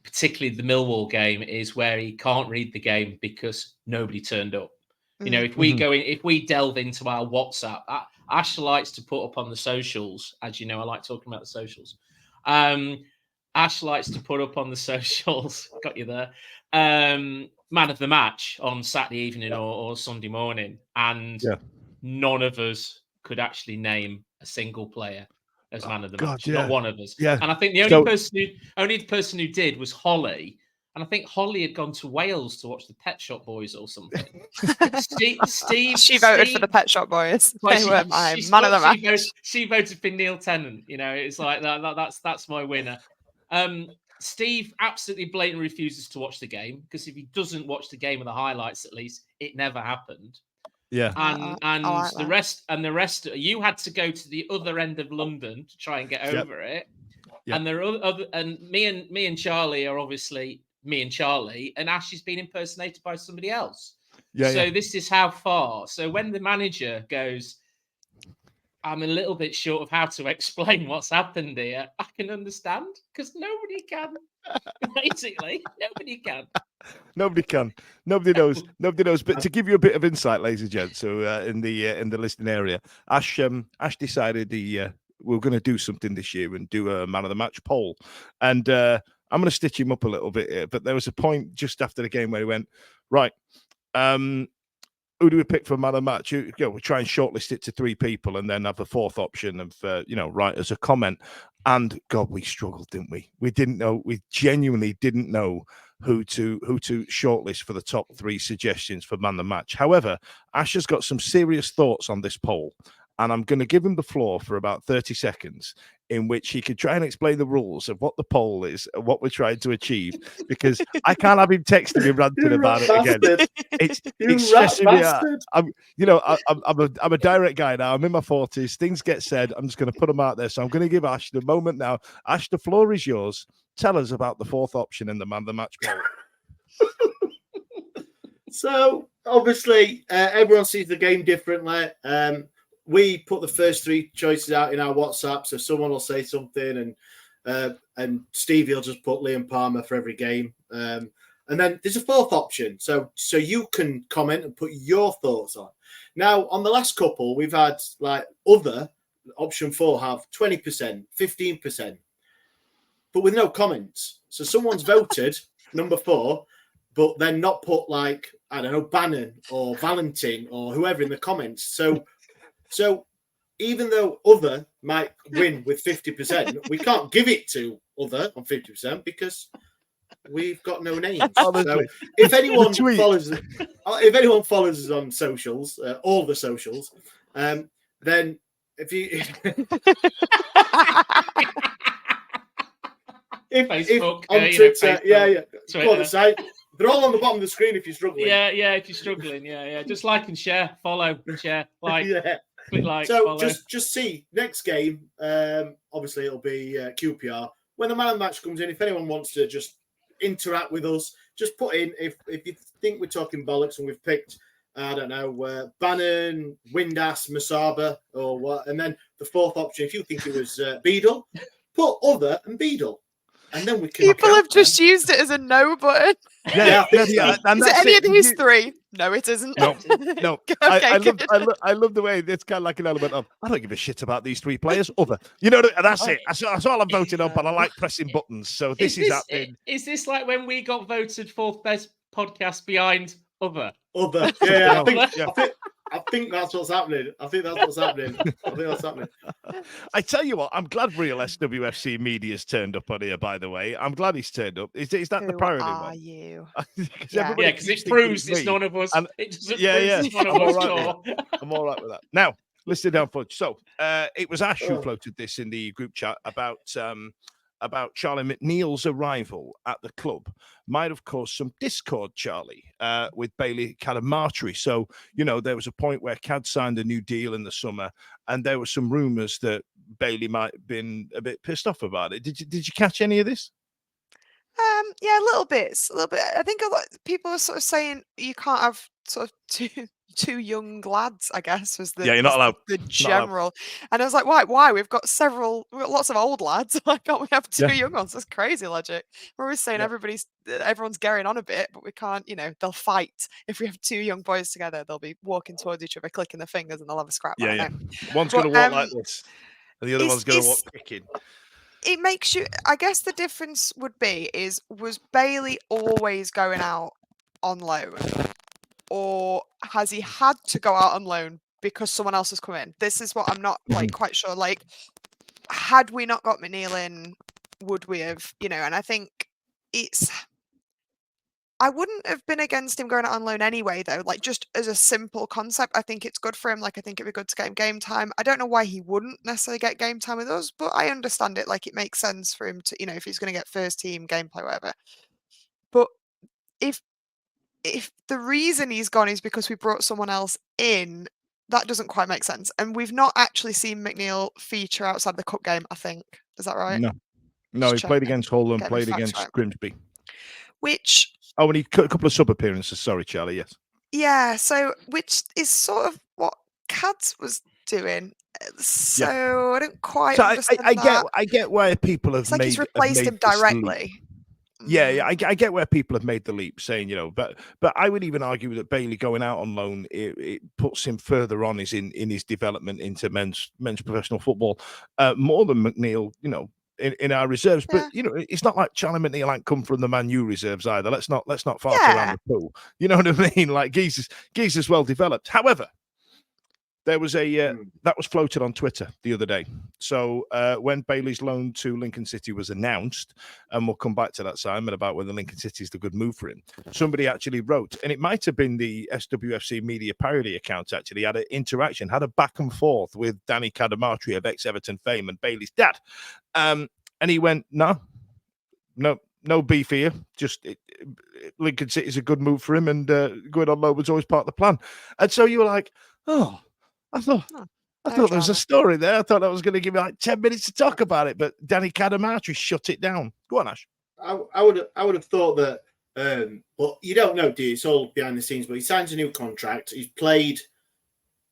particularly the Millwall game is where he can't read the game because nobody turned up. You know, if we delve into our WhatsApp, Ash likes to put up on the socials, as you know, I like talking about the socials. Ash likes to put up on the socials, got you there, man of the match on Saturday evening or Sunday morning. And none of us could actually name a single player as man of the match. Not one of us. Yeah. And I think the only person who did was Holly. And I think Holly had gone to Wales to watch the Pet Shop Boys or something. She voted for the Pet Shop Boys. They were my man of the match. She voted for Neil Tennant. You know, it's like that's my winner. Steve absolutely blatantly refuses to watch the game because if he doesn't watch the game of the highlights, at least it never happened. Yeah. And I like the rest, you had to go to the other end of London to try and get over it. Yep. And there are other, and me and Charlie are obviously me and Charlie, and Ash is being impersonated by somebody else. So this is how far. So when the manager goes, I'm a little bit short of how to explain what's happened here, I can understand, because nobody can. Basically, nobody can. Nobody can. Nobody knows. Nobody knows. But to give you a bit of insight, ladies and gents, so in the listening area, Ash decided we're going to do something this year and do a man of the match poll, and I'm going to stitch him up a little bit here. But there was a point just after the game where he went, right, who do we pick for man of the match? We try and shortlist it to 3 people, and then have a 4th option of write as a comment. And God, we struggled, didn't we? We didn't know. We genuinely didn't know who to shortlist for the top 3 suggestions for man of the match. However, Ash has got some serious thoughts on this poll, and I'm going to give him the floor for about 30 seconds in which he could try and explain the rules of what the poll is and what we're trying to achieve, because I can't have him texting me ranting about it again. It's stressing me out. I'm a direct guy now. I'm in my 40s. Things get said. I'm just going to put them out there. So I'm going to give Ash the moment now. Ash, the floor is yours. Tell us about the 4th option in the man of the match poll. So obviously, everyone sees the game differently. We put the first 3 choices out in our WhatsApp, so someone will say something, and Stevie will just put Liam Palmer for every game, and then there's a 4th option, so you can comment and put your thoughts on. Now, on the last couple, we've had like other option 4 have 20%, 15%, but with no comments. So someone's voted number 4, but then not put like, I don't know, Bannon or Valentin or whoever in the comments. So even though other might win with 50%, we can't give it to other on 50% because we've got no names. So if anyone follows us on socials, all the socials, then if you Facebook, on Twitter, Twitter. They're all on the bottom of the screen if you're struggling. Yeah, if you're struggling, just like and share, follow and share, like. Click like, so follow. just see next game. Obviously, it'll be QPR. When the man of the match comes in, if anyone wants to just interact with us, just put in if you think we're talking bollocks and we've picked, I don't know, Bannon, Windass, Masaba, or what, and then the 4th option, if you think it was Beadle, put other and Beadle. And then we can. People have just used it as a no button. Yeah. Is it any of these 3? No, it isn't. No. Okay, I love the way it's kind of like an element of, I don't give a shit about these 3 players. Other, that's it. That's all I'm voting up, and I like pressing buttons. So this is happening. Is this like when we got voted 4th best podcast behind other? Other, yeah. I think that's what's happening. I tell you what, I'm glad real SWFC media's turned up on here, by the way. I'm glad he's turned up. Is that the priority one? Who are you? Because it proves it's none of us. It doesn't prove it's none of us. I'm all right with that. Now, listen down, folks. So it was Ash who floated this in the group chat about Charlie McNeil's arrival at the club might have caused some discord, Charlie, with Bailey Cadamartri. So, there was a point where Cad signed a new deal in the summer, and there were some rumours that Bailey might have been a bit pissed off about it. Did you catch any of this? Yeah, a little bit. I think a lot of people are sort of saying you can't have sort of two young lads, I guess, was the you're not allowed. The general. And I was like, why? We've got lots of old lads. Why can't we have 2 young ones? That's crazy logic. We're always saying everyone's getting on a bit, but we can't, they'll fight. If we have 2 young boys together, they'll be walking towards each other, clicking their fingers, and they'll have a scrap. One's going to walk like this, and the other one's going to walk kicking. It makes you, I guess the difference would be was Bailey always going out on loan, or has he had to go out on loan because someone else has come in? This is what I'm not quite sure. Like, had we not got McNeil in, would we have, and I think I wouldn't have been against him going out on loan anyway, though. Like, just as a simple concept, I think it's good for him. Like, I think it'd be good to get him game time. I don't know why he wouldn't necessarily get game time with us, but I understand it. Like, it makes sense for him to, if he's going to get first team gameplay, whatever. But if if the reason he's gone is because we brought someone else in, that doesn't quite make sense. And we've not actually seen McNeil feature outside the cup game, I think. Is that right? No, he Just played checking. against Hull and Get my played facts against right. Grimsby. Which, Oh, and he cut a couple of sub appearances. Sorry, Charlie. Yes. yeah, so which is sort of what Cads was doing. So I don't quite So understand that. I get where people have It's like he's made replaced him this leap. directly. Yeah, I get where people have made the leap, saying, but I would even argue that Bailey going out on loan, it puts him further on in his development into men's professional football, more than McNeil, in our reserves. Yeah. But it's not like Charlie McNeil ain't come from the Man U reserves either. Let's not fart Yeah. around the pool. You know what I mean? Like Geezer's well developed. However, there was that was floated on Twitter the other day. So when Bailey's loan to Lincoln City was announced, and we'll come back to that, Simon, about whether Lincoln City is the good move for him, somebody actually wrote, and it might have been the SWFC media parody account, actually had an interaction, had a back and forth with Danny Cadamartri of ex-Everton fame and Bailey's dad. And he went, no beef here. Just Lincoln City is a good move for him, and going on loan was always part of the plan. And so you were like, oh, I thought there was a story there. I thought I was going to give you like 10 minutes to talk about it, but Danny Cadamartri shut it down. Go on, Ash. I would have thought that, but you don't know, do you? It's all behind the scenes. But he signs a new contract. He's played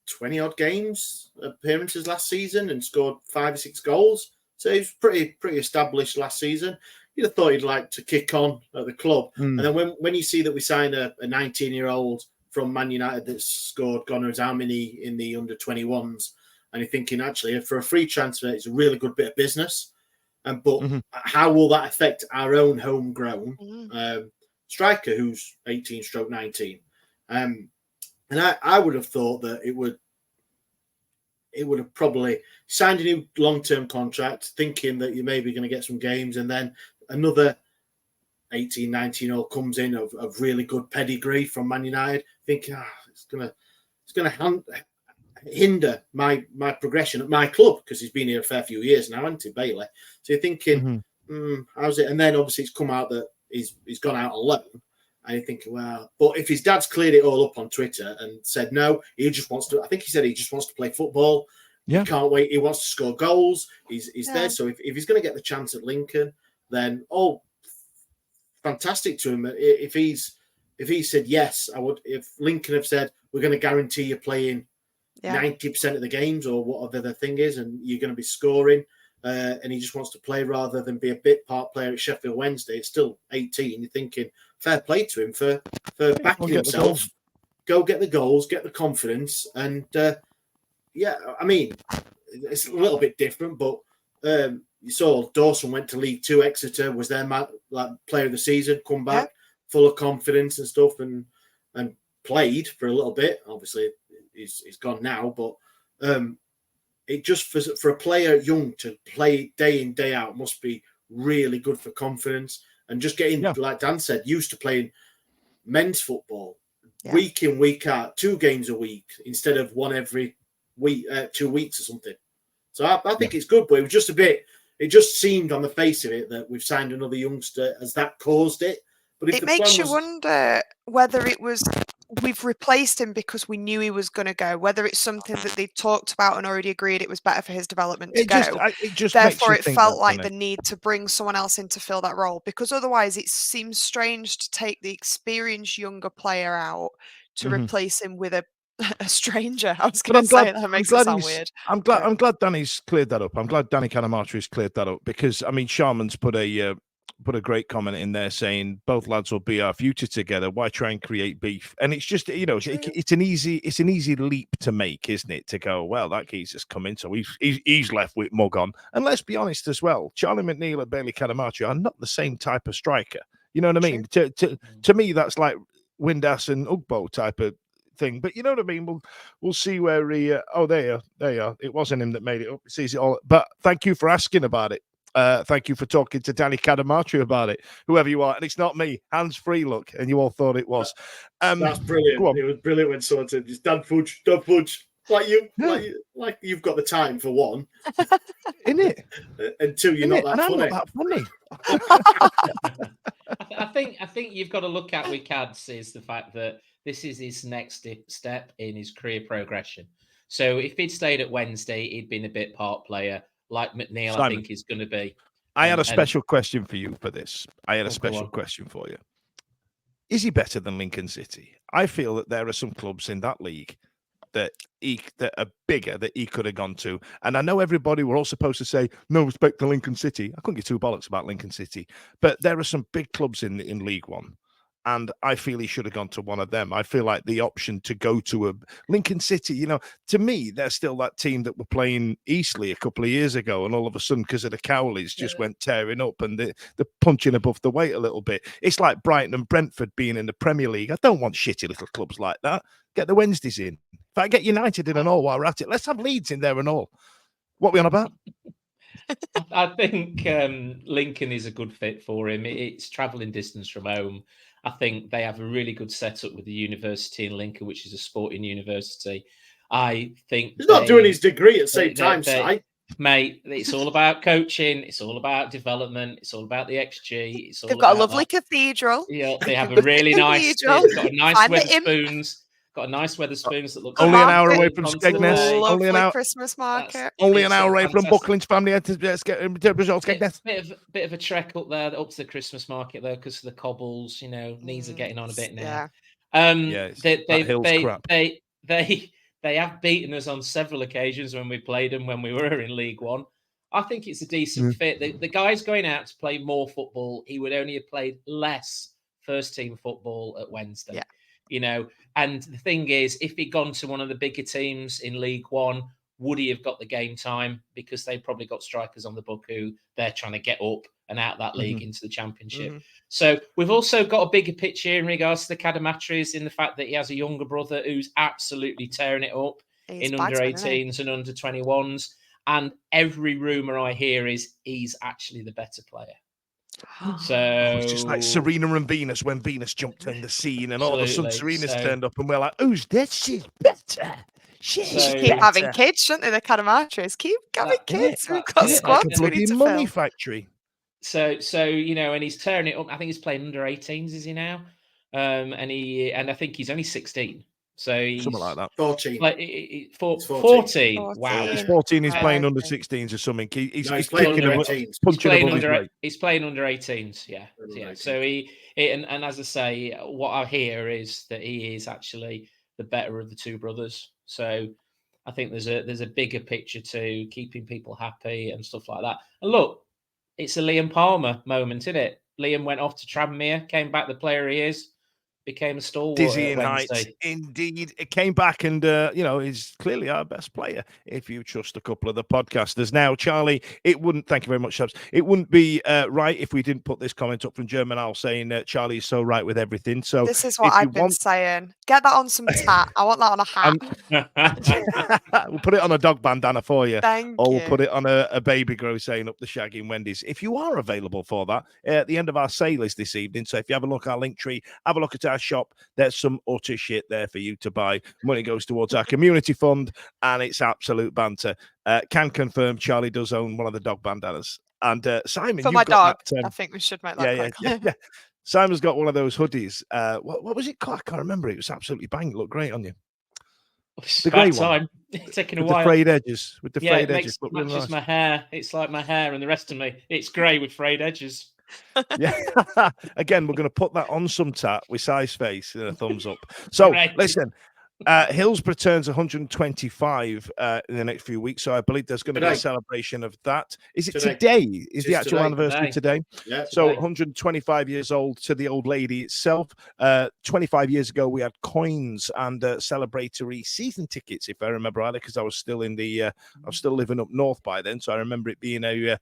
20 odd games, appearances last season, and scored 5 or 6 goals. So he was pretty established last season. You'd have thought he'd like to kick on at the club. And then when you see that we signed a 19-year-old from Man United that scored God knows how many in the under-21s, and you're thinking, actually, for a free transfer, it's a really good bit of business. But how will that affect our own homegrown striker who's 18/19? And I would have thought that it would have probably signed a new long-term contract, thinking that you're maybe going to get some games, and then another 18, 19-year-old comes in of really good pedigree from Man United, thinking it's gonna hinder my progression at my club, because he's been here a fair few years now, hasn't he, Bailey? So you're thinking, how's it? And then obviously it's come out that he's gone out on loan, and you're thinking, well, but if his dad's cleared it all up on Twitter and said no, he just wants to. I think he said he just wants to play football. Yeah, he can't wait. He wants to score goals. He's there. So if he's going to get the chance at Lincoln, then fantastic to him. If he said yes, I would. If Lincoln have said we're going to guarantee you playing 90% of the games or whatever the thing is, and you're going to be scoring, and he just wants to play rather than be a bit part player at Sheffield Wednesday. It's still 18. You're thinking fair play to him for backing himself. Go get the goals, get the confidence, and I mean, it's a little bit different, but. You saw Dawson went to League Two. Exeter was their player of the season. Come back full of confidence and stuff, and played for a little bit. Obviously, he's gone now, but it just for a player young to play day in day out must be really good for confidence, and just getting like Dan said, used to playing men's football week in, week out, 2 games a week instead of one every week, 2 weeks or something. So I think it's good, but it was just a bit. It just seemed on the face of it that we've signed another youngster. Has that caused it? But if it makes you wonder whether it was we've replaced him because we knew he was going to go, whether it's something that they've talked about and already agreed it was better for his development to go. Therefore, it felt like the need to bring someone else in to fill that role, because otherwise it seems strange to take the experienced younger player out to replace him with a stranger. I was going to say that makes it sound weird. I'm glad Danny's cleared that up. I'm glad Danny Cadamartri's cleared that up, because I mean, Sharman's put a great comment in there saying both lads will be our future together. Why try and create beef? And it's just it's an easy leap to make, isn't it? To go, well, that kid's just come in, so he's left with mug on. And let's be honest as well, Charlie McNeil and Bailey Cadamartri are not the same type of striker. You know what I mean? To me, that's like Windass and Ugbo type of thing, but you know what I mean. We'll see where he. There you are. It wasn't him that made it up. He sees it all. But thank you for asking about it. Thank you for talking to Danny Cadamartri about it, whoever you are. And it's not me. Hands free, look, and you all thought it was. That's brilliant. It was brilliant when someone said, "Just Dan Fudge." Like you've got the time for one, isn't it? And two, you're not that funny. I'm not that funny. think you've got to look at with Cads is the fact that this is his next step in his career progression. So if he'd stayed at Wednesday, he'd been a bit part player, like McNeil, Simon, I think is going to be. I had a special question for you for this. I had a go special on. question for you. Is he better than Lincoln City? I feel that there are some clubs in that league that are bigger that he could have gone to. And I know everybody were all supposed to say, no respect to Lincoln City. I couldn't give two bollocks about Lincoln City. But there are some big clubs in League One. And I feel he should have gone to one of them. I feel like the option to go to a Lincoln City, you know, to me, they're still that team that were playing Eastleigh a couple of years ago. And all of a sudden, because of the Cowleys, just went tearing up and they're punching above the weight a little bit. It's like Brighton and Brentford being in the Premier League. I don't want shitty little clubs like that. Get the Wednesdays in. If I get United in and all while we're at it, let's have Leeds in there and all. What are we on about? I think Lincoln is a good fit for him. It's travelling distance from home. I think they have a really good setup with the university in Lincoln, which is a sporting university. I think he's not doing his degree at the same time, Si. Mate, it's all about coaching. It's all about development. It's all about the XG. It's all They've got a about lovely cathedral. Yeah, they have a really nice. They've got a nice Find the Weatherspoons. Got a nice Weatherspoons that looks only an hour away market. from Skegness. Only an hour. Christmas market. Only an hour away from Buckland's family. Bit of a trek up there, up to the Christmas market though, because of the cobbles. You know, knees are getting on a bit now. They have beaten us on several occasions when we played them when we were in League One. I think it's a decent fit. The guy's going out to play more football. He would only have played less first team football at Wednesday. Yeah. You know, and the thing is, if he'd gone to one of the bigger teams in League One, would he have got the game time? Because they've probably got strikers on the book who they're trying to get up and out of that league into the Championship. So we've also got a bigger picture in regards to the Cadamatris in the fact that he has a younger brother who's absolutely tearing it up in under 18s and under 21s. And every rumour I hear is he's actually the better player. So it's just like Serena and Venus when Venus jumped in the scene and all of a sudden Serena's turned up and we're like, who's this? She's better. She's keep having kids, shouldn't they? The Cadamatris keep having kids. We've got squads. Like a bloody money factory. So you know, and he's tearing it up. I think he's playing under 18s, is he now? And I think he's only 16. So he's something like that. 14. Like 14. Wow. He's 14. He's playing under 16s or something. He's playing under 18s. He's playing under 18s. Yeah. Yeah. So and as I say, what I hear is that he is actually the better of the two brothers. So I think there's a bigger picture to keeping people happy and stuff like that. And look, it's a Liam Palmer moment, isn't it? Liam went off to Tranmere, came back the player he is. Became a stalwart. Dizzying heights, indeed. It came back and, he's clearly our best player, if you trust a couple of the podcasters. Now, Charlie, thank you very much, Shabs. It wouldn't be right if we didn't put this comment up from German Al saying Charlie is so right with everything. So this is what I've been saying. Get that on some tat. I want that on a hat. We'll put it on a dog bandana for you. Thank you. We'll put it on a baby grow saying up the shaggy in Wendy's. If you are available for that, at the end of our sale is this evening. So if you have a look at our link tree, have a look at our shop, there's some utter shit there for you to buy. Money goes towards our community fund and it's absolute banter. Can confirm Charlie does own one of the dog bandanas. And Simon, for my dog, I think we should make that yeah. Simon's got one of those hoodies. What was it? I can't remember. It was absolutely bang. It looked great on you. The grey one. It's taking a while. The frayed edges. With the frayed it edges. matches nice. My hair. It's like my hair and the rest of me. It's grey with frayed edges. Yeah. Again, we're going to put that on some tat with size face and a thumbs up. So listen, Hillsborough turns 125 in the next few weeks. So I believe there's going to be a celebration of that. Is it today? Is the actual anniversary today? Yeah. So 125 years old to the old lady itself. 25 years ago, we had coins and celebratory season tickets, if I remember rightly, because I was still I was still living up north by then. So I remember it being a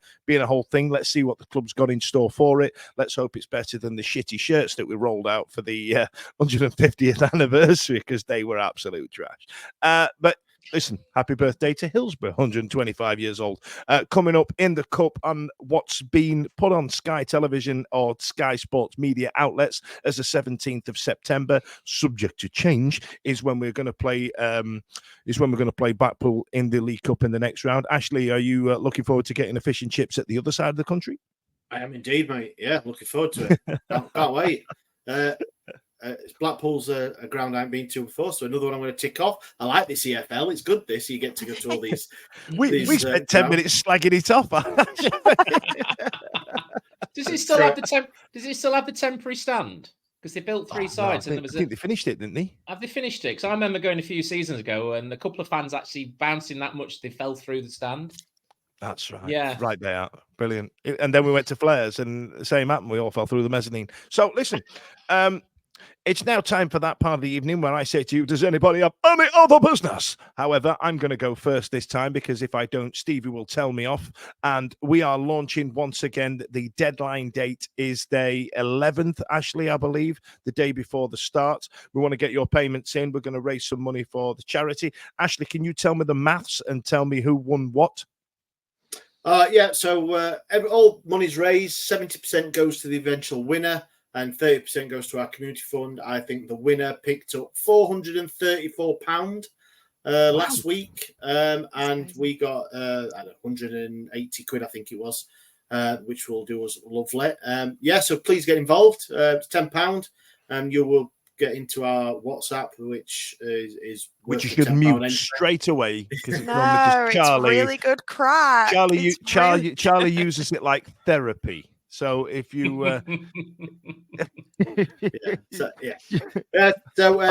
whole thing. Let's see what the club's got in store for it. Let's hope it's better than the shitty shirts that we rolled out for the 150th anniversary, because they were absolute trash. But listen, happy birthday to Hillsborough, 125 years old. Coming up in the Cup on what's been put on Sky Television or Sky Sports media outlets as the 17th of September, subject to change, is when we're going to play. Blackpool in the League Cup in the next round. Ashley, are you looking forward to getting a fish and chips at the other side of the country? I am indeed, mate. Yeah, looking forward to it. Can't wait. Blackpool's a ground I haven't been to before, so another one I'm going to tick off. I like this EFL. It's good. This you get to go to all these. We spent 10 minutes slagging it off. Does it still have the temporary stand? Because they built three sides, and I think they finished it, didn't they? Have they finished it? Because I remember going a few seasons ago, and a couple of fans actually bouncing that much they fell through the stand. That's right. Yeah. Right there. Brilliant. And then we went to Flares and the same happened. We all fell through the mezzanine. So listen, it's now time for that part of the evening where I say to you, does anybody have any other business? However, I'm going to go first this time because if I don't, Stevie will tell me off. And we are launching once again. The deadline date is the 11th, Ashley, I believe, the day before the start. We want to get your payments in. We're going to raise some money for the charity. Ashley, can you tell me the maths and tell me who won what? So all money's raised. 70% goes to the eventual winner and 30% goes to our community fund. I think the winner picked up £434 last week, and we got 180 quid, I think it was, which will do us lovely. So please get involved. It's £10, and you will get into our WhatsApp, which you should mute straight away because it's really good crack. Charlie uses it like therapy. So if you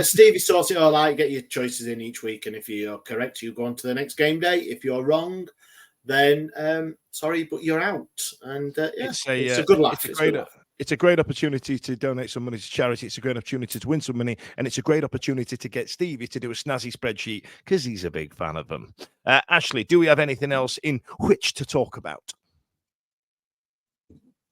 Stevie sorts it all out, get your choices in each week, and if you're correct, you go on to the next game day. If you're wrong, then sorry, but you're out. And it's a good laugh. It's a great opportunity to donate some money to charity. It's a great opportunity to win some money, and it's a great opportunity to get Stevie to do a snazzy spreadsheet because he's a big fan of them. Ashley, do we have anything else in which to talk about?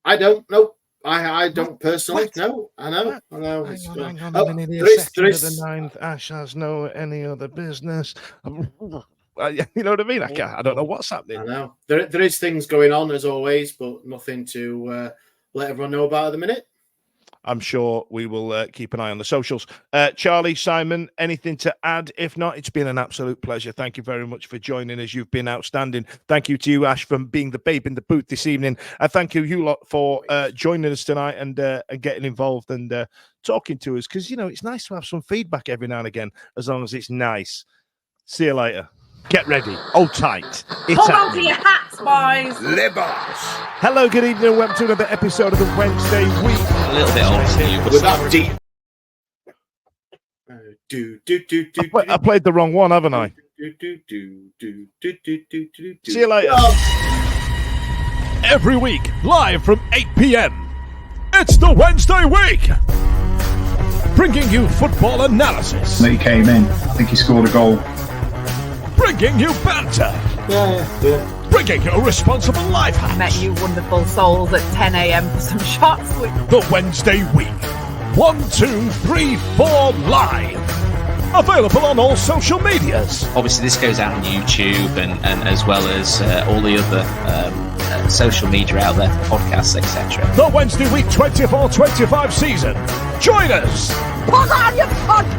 I don't know. I don't personally. What? No, I know. Hang on a minute here. There is the 9th. Ash has no any other business. You know what I mean? I don't know what's happening. I know. There is things going on as always, but nothing to let everyone know about at the minute. I'm sure we will keep an eye on the socials. Charlie, Simon, anything to add? If not, it's been an absolute pleasure. Thank you very much for joining us. You've been outstanding. Thank you to you, Ash, for being the babe in the booth this evening. And thank you lot for joining us tonight and getting involved and talking to us. Because, it's nice to have some feedback every now and again, as long as it's nice. See you later. Get ready. Hold tight. Hold on to your hats, boys. Libas. Hello, good evening, and welcome to another episode of the Wednesday Week. A little bit old for you, but without deep. I played the wrong one, haven't I? See you later. Every week, live from 8 p.m. It's the Wednesday Week. Bringing you football analysis. He came in. I think he scored a goal. Bringing you banter. Yeah. Bringing you responsible life hacks. I met you wonderful souls at 10 a.m. for some shots. The Wednesday Week. 1, 2, 3, 4 live. Available on all social medias. Obviously, this goes out on YouTube and as well as all the other social media out there, podcasts, etc. The Wednesday Week 24-25 season. Join us. Put on your podcast